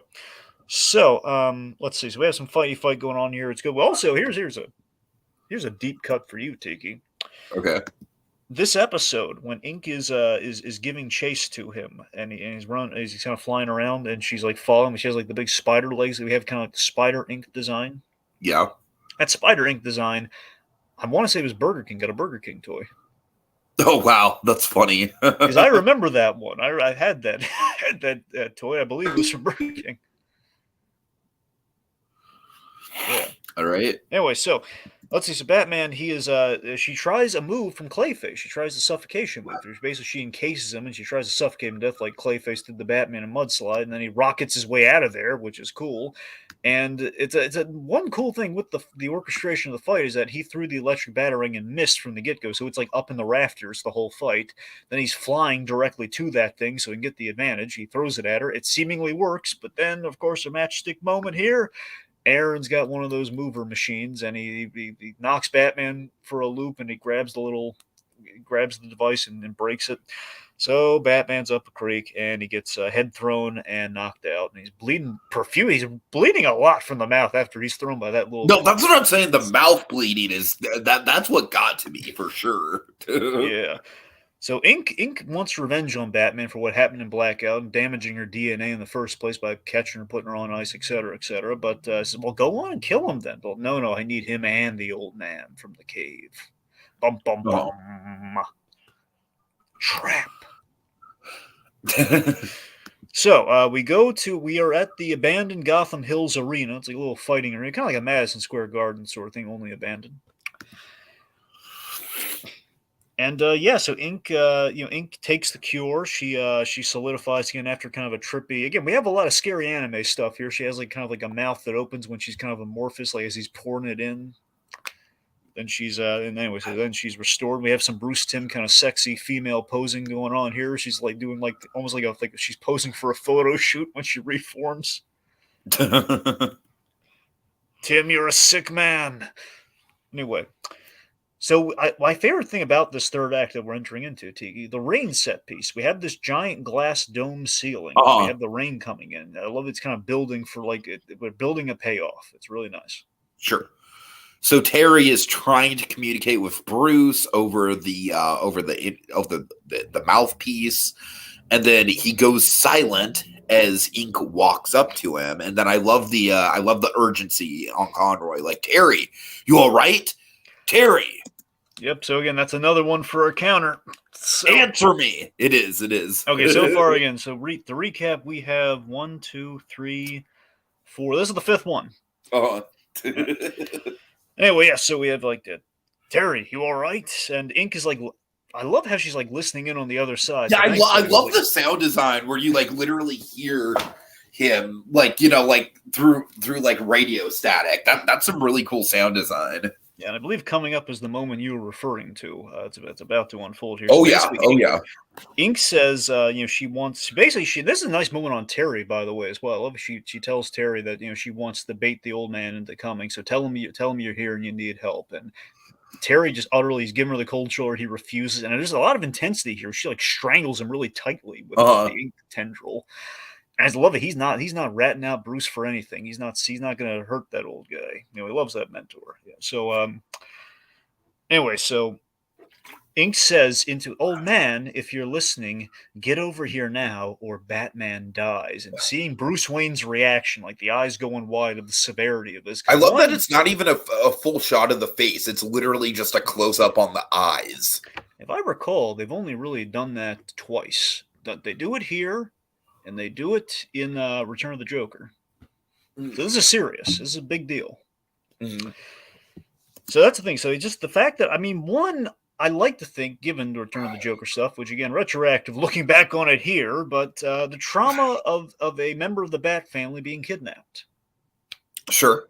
so let's see. So we have some fight going on here. It's good. Well, also here's a deep cut for you, Tiki.
Okay.
This episode, when Inque is giving chase to him, and he's kind of flying around, and she's like following. She has like the big spider legs that we have, kind of like the Spider Inc. design.
Yeah.
That Spider Inc. design, I want to say it was Burger King. Got a Burger King toy.
Oh wow, that's funny.
Because I remember that one. I had that toy. I believe it was from Burger King. Yeah.
All right.
Anyway, so let's see. So Batman, she tries a move from Clayface. She tries the suffocation move. Basically, she encases him and she tries to suffocate him to death like Clayface did the Batman in Mudslide, and then he rockets his way out of there, which is cool. And it's a one cool thing with the orchestration of the fight is that he threw the electric batarang and missed from the get-go, so it's like up in the rafters the whole fight. Then he's flying directly to that thing so he can get the advantage. He throws it at her. It seemingly works, but then, of course, a matchstick moment here. Aaron's got one of those mover machines, and he knocks Batman for a loop, and he grabs the device and breaks it. So Batman's up a creek, and he gets head thrown and knocked out, and he's bleeding profuse. He's bleeding a lot from the mouth after he's thrown by that little.
No, that's what I'm saying. The mouth bleeding is that's what got to me for sure.
Yeah. So Inque wants revenge on Batman for what happened in Blackout and damaging her DNA in the first place by catching her, putting her on ice, etc., etc. But says, well, go on and kill him then. Well, no, I need him and the old man from the cave. Bum, bum, bum. Trap. So we are at the abandoned Gotham Hills Arena. It's like a little fighting arena, kind of like a Madison Square Garden sort of thing, only abandoned. And so Inque takes the cure. She solidifies again after kind of a trippy. Again, we have a lot of scary anime stuff here. She has like kind of like a mouth that opens when she's kind of amorphous, like as he's pouring it in. Then she's then she's restored. We have some Bruce Timm kind of sexy female posing going on here. She's like doing like almost like she's posing for a photo shoot when she reforms. Tim, you're a sick man. Anyway. So my favorite thing about this third act that we're entering into, Tiki, the rain set piece. We have this giant glass dome ceiling. We have the rain coming in. I love it's kind of building for we're building a payoff. It's really nice.
Sure. So Terry is trying to communicate with Bruce over the mouthpiece, and then he goes silent as Inque walks up to him. And then I love the urgency on Conroy. Like, Terry, you all right? Terry.
Yep. So again, that's another one for our counter. So,
answer me. It is.
Okay. So far again. So to recap, we have 1, 2, 3, 4. This is the fifth one. Anyway, yeah. So we have like that. Terry, you all right? And Inque is like, I love how she's like listening in on the other side.
Yeah, I love the sound design where you like literally hear him like like through like radio static. That's some really cool sound design.
Yeah, and I believe coming up is the moment you were referring to. It's about to unfold here.
Oh
So
yeah,
basically,
oh yeah.
Inc says, she wants basically this is a nice moment on Terry, by the way, as well. I love she tells Terry that she wants to bait the old man into coming. So tell him you're here and you need help. And Terry just utterly he's giving her the cold shoulder. He refuses, and there's a lot of intensity here. She like strangles him really tightly with the ink tendril. And I just love it. He's not ratting out Bruce for anything. He's not gonna hurt that old guy. He loves that mentor. Yeah. So anyway, so Ink says into old man, if you're listening, get over here now or Batman dies. And seeing Bruce Wayne's reaction, like the eyes going wide of the severity of this.
I love that it's not even a full shot of the face. It's literally just a close-up on the eyes.
If I recall, they've only really done that twice. They do it here, and they do it in Return of the Joker. So this is serious. This is a big deal.
Mm-hmm.
So that's the thing. So just the fact that, I like to think, given the Return of the Joker stuff, which again, retroactive, looking back on it here, but the trauma of a member of the Bat family being kidnapped.
Sure.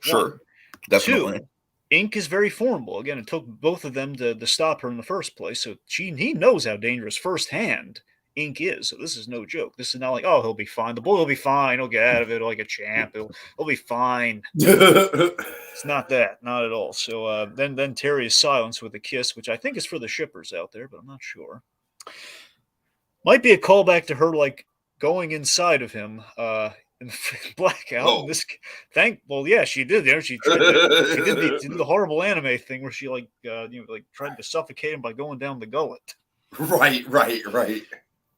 Definitely.
2, Ink is very formidable. Again, it took both of them to stop her in the first place, so he knows how dangerous firsthand Ink is. So this is no joke. This is not like, oh, he'll be fine. The boy will be fine. He'll get out of it like a champ. He'll be fine. It's not that. Not at all. So then Terry is silenced with a kiss, which I think is for the shippers out there, but I'm not sure. Might be a callback to her, like, going inside of him in Blackout.
Oh.
Yeah, she did. She tried she did the horrible anime thing where she tried to suffocate him by going down the gullet.
Right.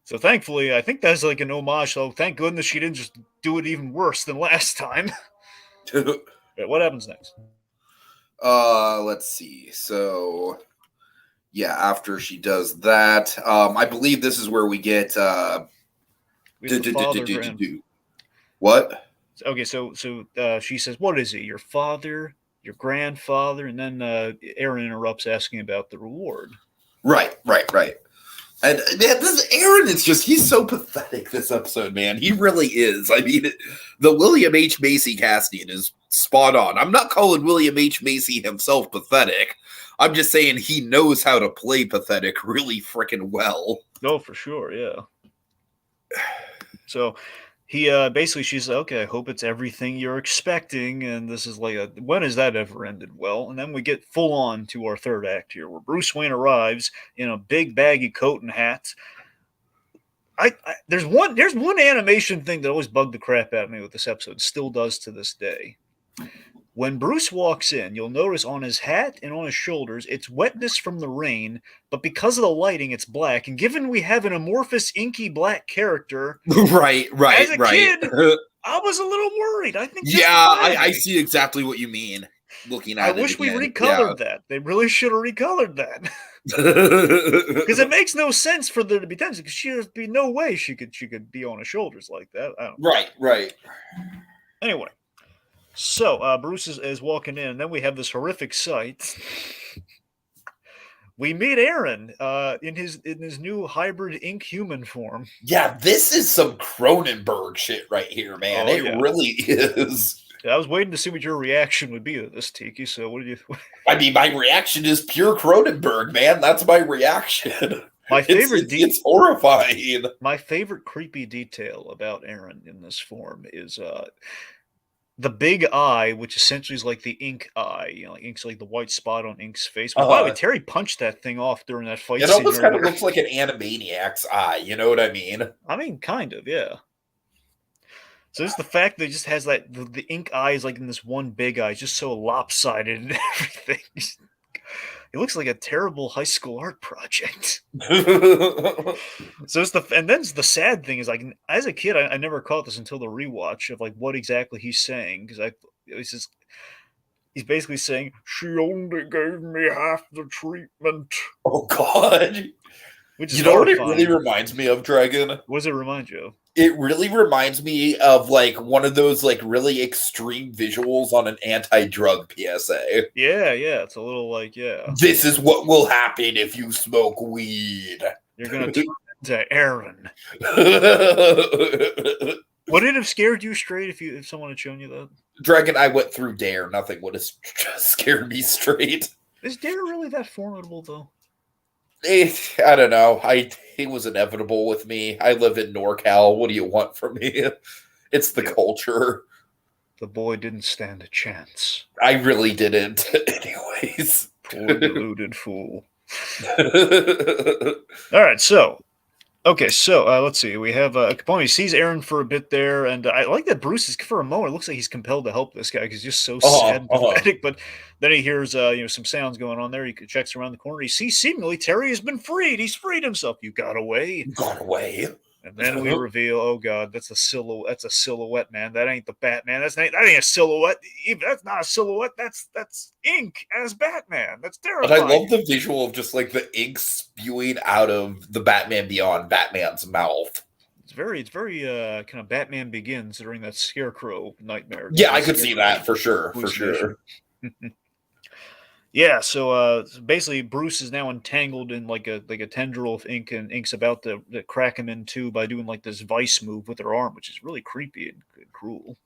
So thankfully, I think that's like an homage. So thank goodness she didn't just do it even worse than last time. Right, what happens next?
Let's see. So, yeah, after she does that, I believe this is where we get what?
Okay, so she says, "What is it? Your father, your grandfather?" And then Aaron interrupts, asking about the reward.
Right. And man, this Aaron is he's so pathetic this episode, man. He really is. I mean, the William H. Macy casting is spot on. I'm not calling William H. Macy himself pathetic. I'm just saying he knows how to play pathetic really freaking well.
Oh, for sure, yeah. So he basically, she's like, okay, I hope it's everything you're expecting. And this is like, when has that ever ended well? And then we get full on to our third act here, where Bruce Wayne arrives in a big baggy coat and hat. There's one animation thing that always bugged the crap out of me with this episode, still does to this day. When Bruce walks in, you'll notice on his hat and on his shoulders, it's wetness from the rain, but because of the lighting, it's black. And given we have an amorphous, inky black character,
right.
As a kid, I was a little worried. I think,
I see exactly what you mean. Looking at it,
I wish we recolored that. They really should have recolored that. Because it makes no sense for there to be tension. Because there'd be no way she could be on his shoulders like that. I don't know.
Right.
Anyway. So Bruce is walking in, and then we have this horrific sight. We meet Aaron in his new hybrid ink human form.
Yeah, this is some Cronenberg shit right here, man. It really is.
I was waiting to see what your reaction would be to this, Tiki. So what did you?
I mean, my reaction is pure Cronenberg, man. That's my reaction.
My favorite
it's horrifying.
My favorite creepy detail about Aaron in this form is the big eye, which essentially is like the ink eye. Ink's like the white spot on Ink's face. But by the way, Terry punched that thing off during that fight.
It almost kind of looks like an Animaniac's eye. You know what I mean?
I mean, kind of, yeah. So it's the fact that it just has that the ink eye is like in this one big eye, just so lopsided and everything. It looks like a terrible high school art project. So it's and then the sad thing is, like, as a kid, I never caught this until the rewatch of like what exactly he's saying, because he's basically saying she only gave me half the treatment.
Oh God!
Which is
you know what it really reminds me of, Dragon?
What does it remind you of?
It really reminds me of like one of those like really extreme visuals on an anti-drug PSA.
Yeah, it's a little like, yeah.
This is what will happen if you smoke weed.
You're gonna turn into Aaron. Would it have scared you straight if someone had shown you that?
Dragon, I went through Dare. Nothing would have scared me straight.
Is Dare really that formidable, though?
I don't know. It was inevitable with me. I live in NorCal. What do you want from me? It's the
Yep.
culture.
The boy didn't stand a chance.
I really didn't. Anyways.
Poor deluded fool. All right, so okay, so let's see. We have Capone sees Aaron for a bit there, and I like that Bruce is for a moment. It looks like he's compelled to help this guy because he's just so sad and pathetic. But then he hears some sounds going on there. He checks around the corner. He sees seemingly Terry has been freed. He's freed himself. You got away.
Got away.
And then we reveal, oh god, that's a silhouette. That's a silhouette, man. That ain't the Batman. That ain't a silhouette. That's not a silhouette. That's Inque as Batman. That's terrifying.
But I love the visual of just like the ink spewing out of the Batman Beyond Batman's mouth.
It's very kind of Batman Begins during that Scarecrow nightmare.
Yeah, I could see that for sure.
Yeah, so basically Bruce is now entangled in like a tendril of Inque, and Inque's about to crack him in two by doing like this vice move with her arm, which is really creepy and cruel.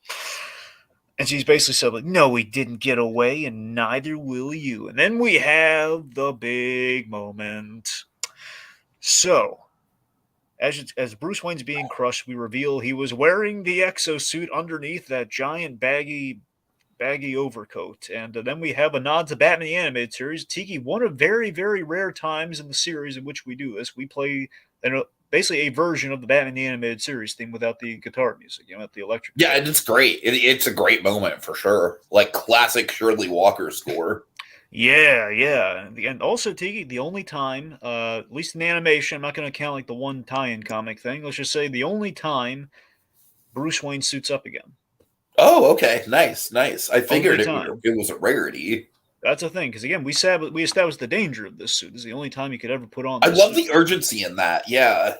And she's basically said like, "No, we didn't get away, and neither will you." And then we have the big moment. So, as Bruce Wayne's being crushed, we reveal he was wearing the exosuit underneath that giant baggy overcoat. And then we have a nod to Batman the Animated Series. Tiki, one of very, very rare times in the series in which we do this. We play basically a version of the Batman the Animated Series theme without the guitar music, without the electric.
Yeah, and it's great. It's a great moment for sure. Like classic Shirley Walker score.
Yeah. And also, Tiki, the only time, at least in the animation, I'm not going to count like the one tie-in comic thing. Let's just say the only time Bruce Wayne suits up again.
Oh, okay. Nice. I figured it was a rarity.
That's a thing, because again, we established the danger of this suit. This is the only time you could ever put on
I
this
love
suit.
the urgency in that. Yeah.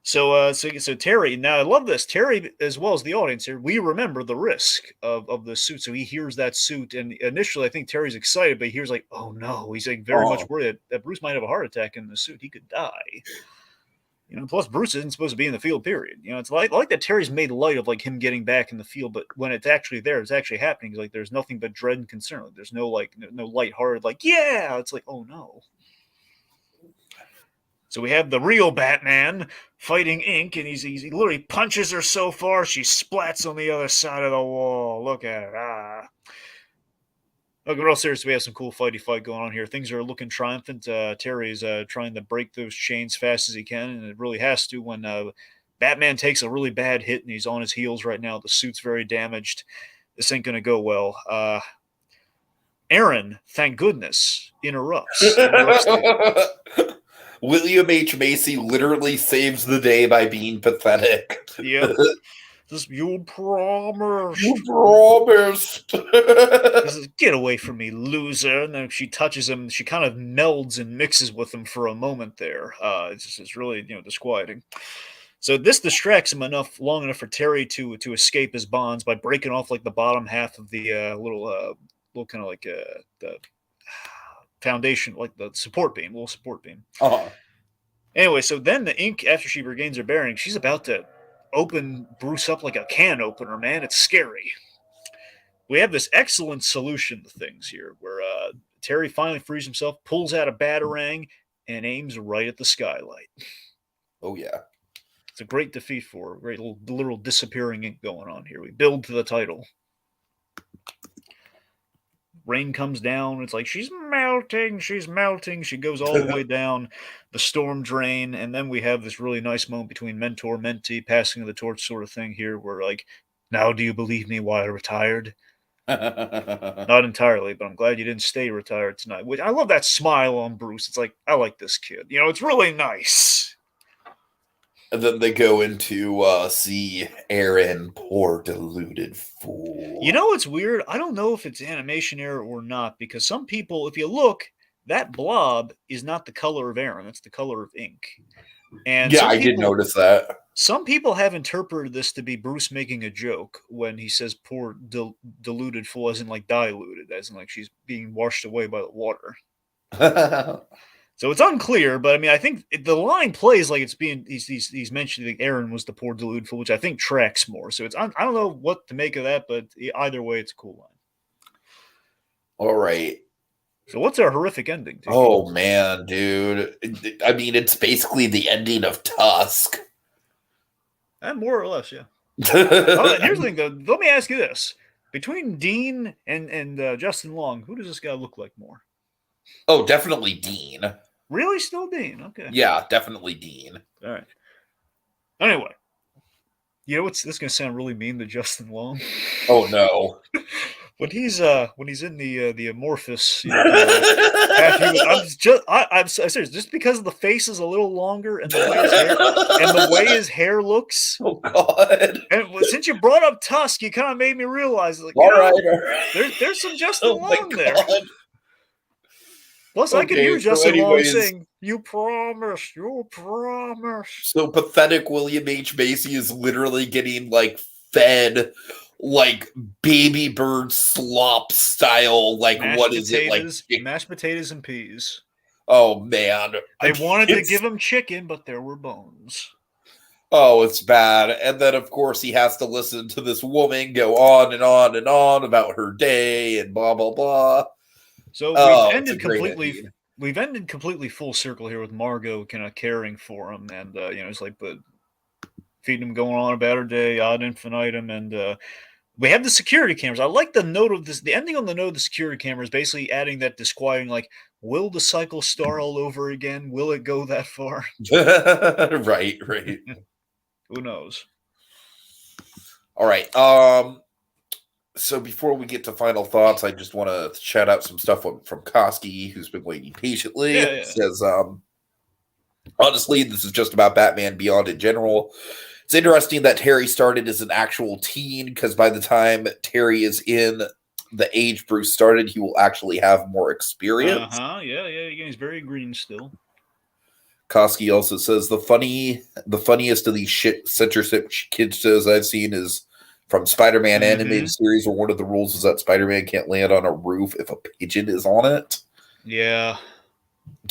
So Terry, now I love this. Terry, as well as the audience here, we remember the risk of the suit. So he hears that suit, and initially I think Terry's excited, but he hears like, oh no, he's like very much worried that Bruce might have a heart attack in the suit. He could die. Plus Bruce isn't supposed to be in the field, period. It's like that Terry's made light of like him getting back in the field, but when it's actually there, it's actually happening. It's like there's nothing but dread and concern. Like, there's no no lighthearted like, yeah. It's like, oh no. So we have the real Batman fighting Inque, and he literally punches her so far she splats on the other side of the wall. Look at it. Look, real serious, we have some cool fight going on here. Things are looking triumphant. Terry's trying to break those chains fast as he can, and it really has to when Batman takes a really bad hit and he's on his heels right now. The suit's very damaged. This ain't going to go well. Aaron, thank goodness, interrupts.
William H. Macy literally saves the day by being pathetic.
Yep. You promised. Get away from me, loser. And then she touches him. She kind of melds and mixes with him for a moment there. It's really disquieting. So this distracts him long enough for Terry to escape his bonds by breaking off like the bottom half of the little kind of like the foundation, like the support beam, little support beam. Anyway, so then the Inque, after she regains her bearings, she's about to open Bruce up like a can opener, man. It's scary. We have this excellent solution to things here where Terry finally frees himself, pulls out a batarang, and aims right at the skylight.
Oh, yeah.
It's a great defeat for her. Great little literal disappearing ink going on here. We build to the title. Rain comes down. It's like, she's melting. She goes all the way down the storm drain. And then we have this really nice moment between mentor, mentee, passing of the torch sort of thing here where like, now do you believe me why I retired? Not entirely, but I'm glad you didn't stay retired tonight. Which I love that smile on Bruce. It's like, I like this kid. It's really nice.
And then they go into see Aaron, poor deluded fool.
It's weird. I don't know if it's animation error or not, because some people, if you look, that blob is not the color of Aaron. It's the color of Inque. And
yeah, I did notice that.
Some people have interpreted this to be Bruce making a joke when he says poor deluded fool, as in like diluted, as in like she's being washed away by the water. So it's unclear, but I mean, I think the line plays like it's being he's mentioning that Aaron was the poor deluded fool, which I think tracks more. So I don't know what to make of that, but either way, it's a cool line.
All right.
So what's our horrific ending, Tiki?
Oh man, dude. I mean, it's basically the ending of Tusk.
And more or less, yeah. Oh, and here's the thing, though. Let me ask you this: between Dean and Justin Long, who does this guy look like more?
Oh, definitely Dean.
Really, still Dean? Okay.
Yeah, definitely Dean.
All right. Anyway, you know what's this going to sound really mean to Justin Long?
Oh no.
when he's in the amorphous, I'm serious. Just because the face is a little longer and the way his hair looks.
Oh god.
And since you brought up Tusk, you kind of made me realize, like,
all right.
there's some Justin
Oh my
Long there.
god.
Plus, I could hear
Okay, so
Justin Long
anyways-
saying, "You promise, you promise."
So pathetic William H. Macy is literally getting like fed like baby bird slop style, like what is it like?
Mashed potatoes and peas.
Oh man.
They wanted to give him chicken, but there were bones.
Oh, it's bad. And then of course he has to listen to this woman go on and on and on about her day and blah blah blah.
So we've ended completely full circle here with Margot kind of caring for him, and it's like feeding him, going on about her day ad infinitum, and we have the security cameras. I like the note of this. The ending on the note of the security camera is basically adding that disquieting, like, will the cycle start all over again? Will it go that far?
right.
Who knows?
All right. So before we get to final thoughts, I just want to shout out some stuff from Koski, who's been waiting patiently.
Yeah.
It says, honestly, this is just about Batman Beyond in general. It's interesting that Terry started as an actual teen, because by the time Terry is in the age Bruce started, he will actually have more experience.
Yeah. He's very green still.
Koski also says the funniest of these shit censorship kid shows I've seen is from Spider-Man animated series, where one of the rules is that Spider-Man can't land on a roof if a pigeon is on it.
Yeah.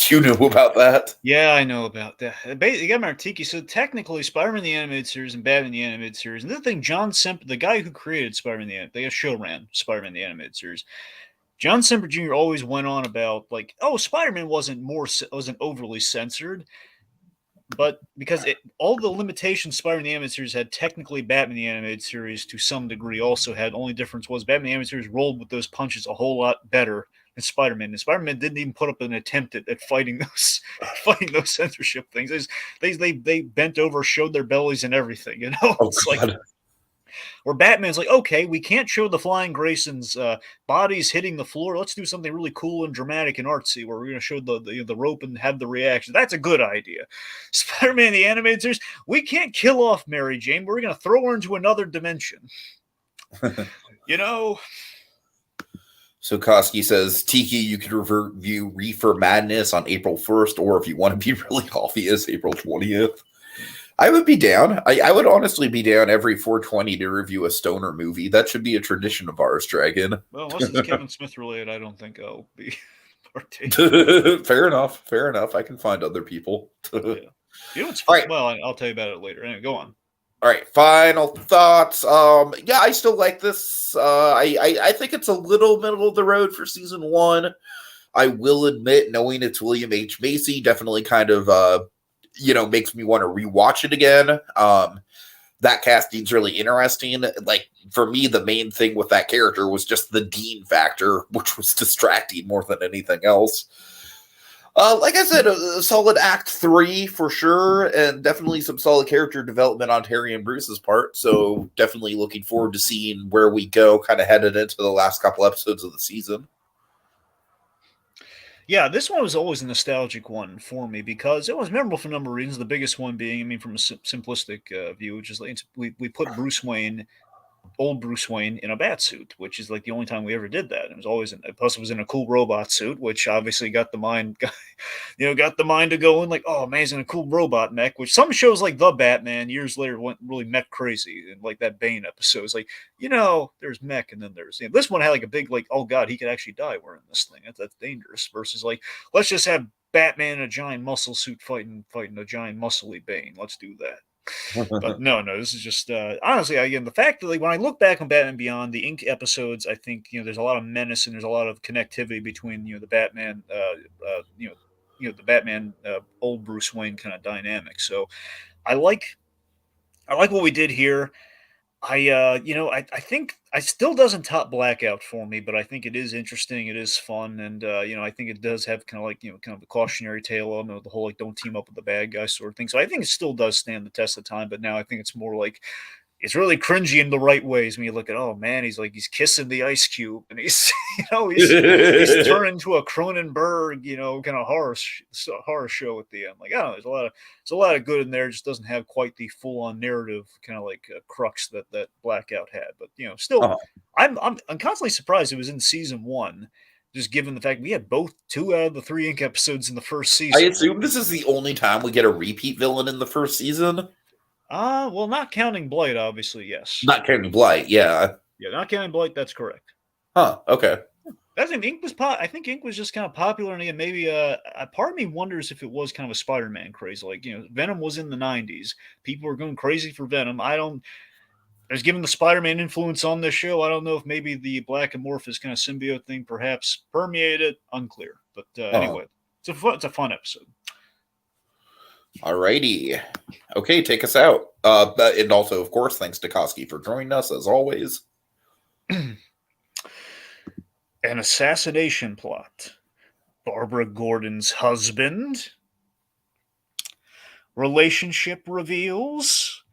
You know about that?
Yeah, I know about that. You got to remember, Tiki. So technically, Spider-Man the Animated Series and Batman the Animated Series. Another thing, John Semper, the guy who created Spider-Man they show ran Spider-Man the Animated Series. John Semper Jr. always went on about, like, oh, Spider-Man wasn't overly censored, but because all the limitations Spider-Man the Animated Series had, technically Batman the Animated Series to some degree also had. Only difference was Batman the Animated Series rolled with those punches a whole lot better than Spider-Man. And Spider-Man didn't even put up an attempt at fighting those censorship things. They bent over, showed their bellies and everything. It's like, where Batman's like, okay, we can't show the Flying Grayson's bodies hitting the floor. Let's do something really cool and dramatic and artsy, where we're going to show the rope and have the reaction. That's a good idea. Spider-Man the Animated Series, we can't kill off Mary Jane. We're going to throw her into another dimension.
So Koski says, Tiki, you could review Reefer Madness on April 1st, or if you want to be really obvious, April 20th. I would be down. I would honestly be down every 420 to review a stoner movie. That should be a tradition of ours, Dragon.
Well, unless it's Kevin Smith related, I don't think I'll be partaking.
Fair enough. I can find other people.
Yeah. You know what's
fun? Right.
Well, I'll tell you about it later. Anyway, go on.
All right, final thoughts. Yeah, I still like this. I think it's a little middle of the road for season 1. I will admit, knowing it's William H. Macy definitely kind of makes me want to rewatch it again. That casting's really interesting. Like, for me, the main thing with that character was just the Dean factor, which was distracting more than anything else. Like I said, a solid Act 3 for sure, and definitely some solid character development on Terry and Bruce's part. So definitely looking forward to seeing where we go, kind of headed into the last couple episodes of the season.
Yeah, this one was always a nostalgic one for me because it was memorable for a number of reasons. The biggest one being, from a simplistic view, which is like we put old Bruce Wayne in a bat suit, which is like the only time we ever did that. It was always plus it was in a cool robot suit, which obviously got the mind to go in like, oh, amazing, a cool robot mech, which some shows like The Batman years later went really mech crazy. And like that Bane episode is like, there's mech and then there's, this one had like a big, like, oh God, he could actually die wearing this thing. That's dangerous versus like, let's just have Batman in a giant muscle suit fighting a giant muscly Bane. Let's do that. But no, this is just honestly, again, the fact that like when I look back on Batman Beyond, the Inc episodes, I think there's a lot of menace and there's a lot of connectivity between the Batman, the Batman old Bruce Wayne kind of dynamic. So I like what we did here. I think I still doesn't top Blackout for me, but I think it is interesting. It is fun, and I think it does have kind of like kind of a cautionary tale on the whole like don't team up with the bad guy sort of thing. So I think it still does stand the test of time. But now I think it's more like it's really cringy in the right ways when you look at oh man he's kissing the ice cube and he's he's turned into a Cronenberg kind of horror show at the end. Like I don't know, there's a lot of good in there. It just doesn't have quite the full on narrative kind of like crux that Blackout had. But still, I'm constantly surprised it was in season 1. Just given the fact we had both 2 out of the 3 Inc episodes in the first season.
I assume this is the only time we get a repeat villain in the first season.
Well, not counting Blight, obviously, yes.
Not counting Blight, yeah.
Yeah, not counting Blight, that's correct.
Huh, okay.
I think Inque was just kind of popular, and again, maybe a part of me wonders if it was kind of a Spider-Man craze. Like, Venom was in the 90s. People were going crazy for Venom. As given the Spider-Man influence on this show, I don't know if maybe the Black Amorphous kind of symbiote thing perhaps permeated. Unclear. But anyway, it's a fun episode.
Alrighty. Okay, take us out. And also, of course, thanks to Koski for joining us, as always.
An assassination plot. Barbara Gordon's husband. Relationship reveals.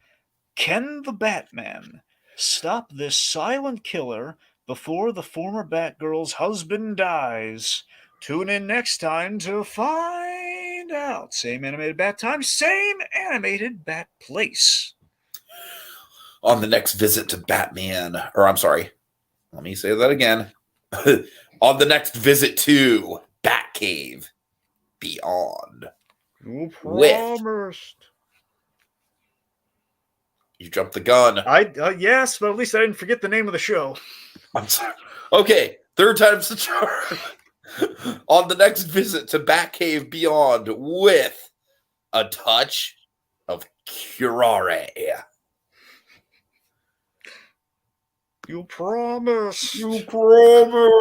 Can the Batman stop this silent killer before the former Batgirl's husband dies? Tune in next time to find out. Same animated bat time, same animated bat place.
On the next visit to Batman, or I'm sorry, let me say that again. On the next visit to Batcave Beyond.
You promised.
You jumped the gun.
Yes, but at least I didn't forget the name of the show.
I'm sorry. Okay, 3rd time's the charm. On the next visit to Batcave Beyond with a touch of curare.
You promise.
You promise.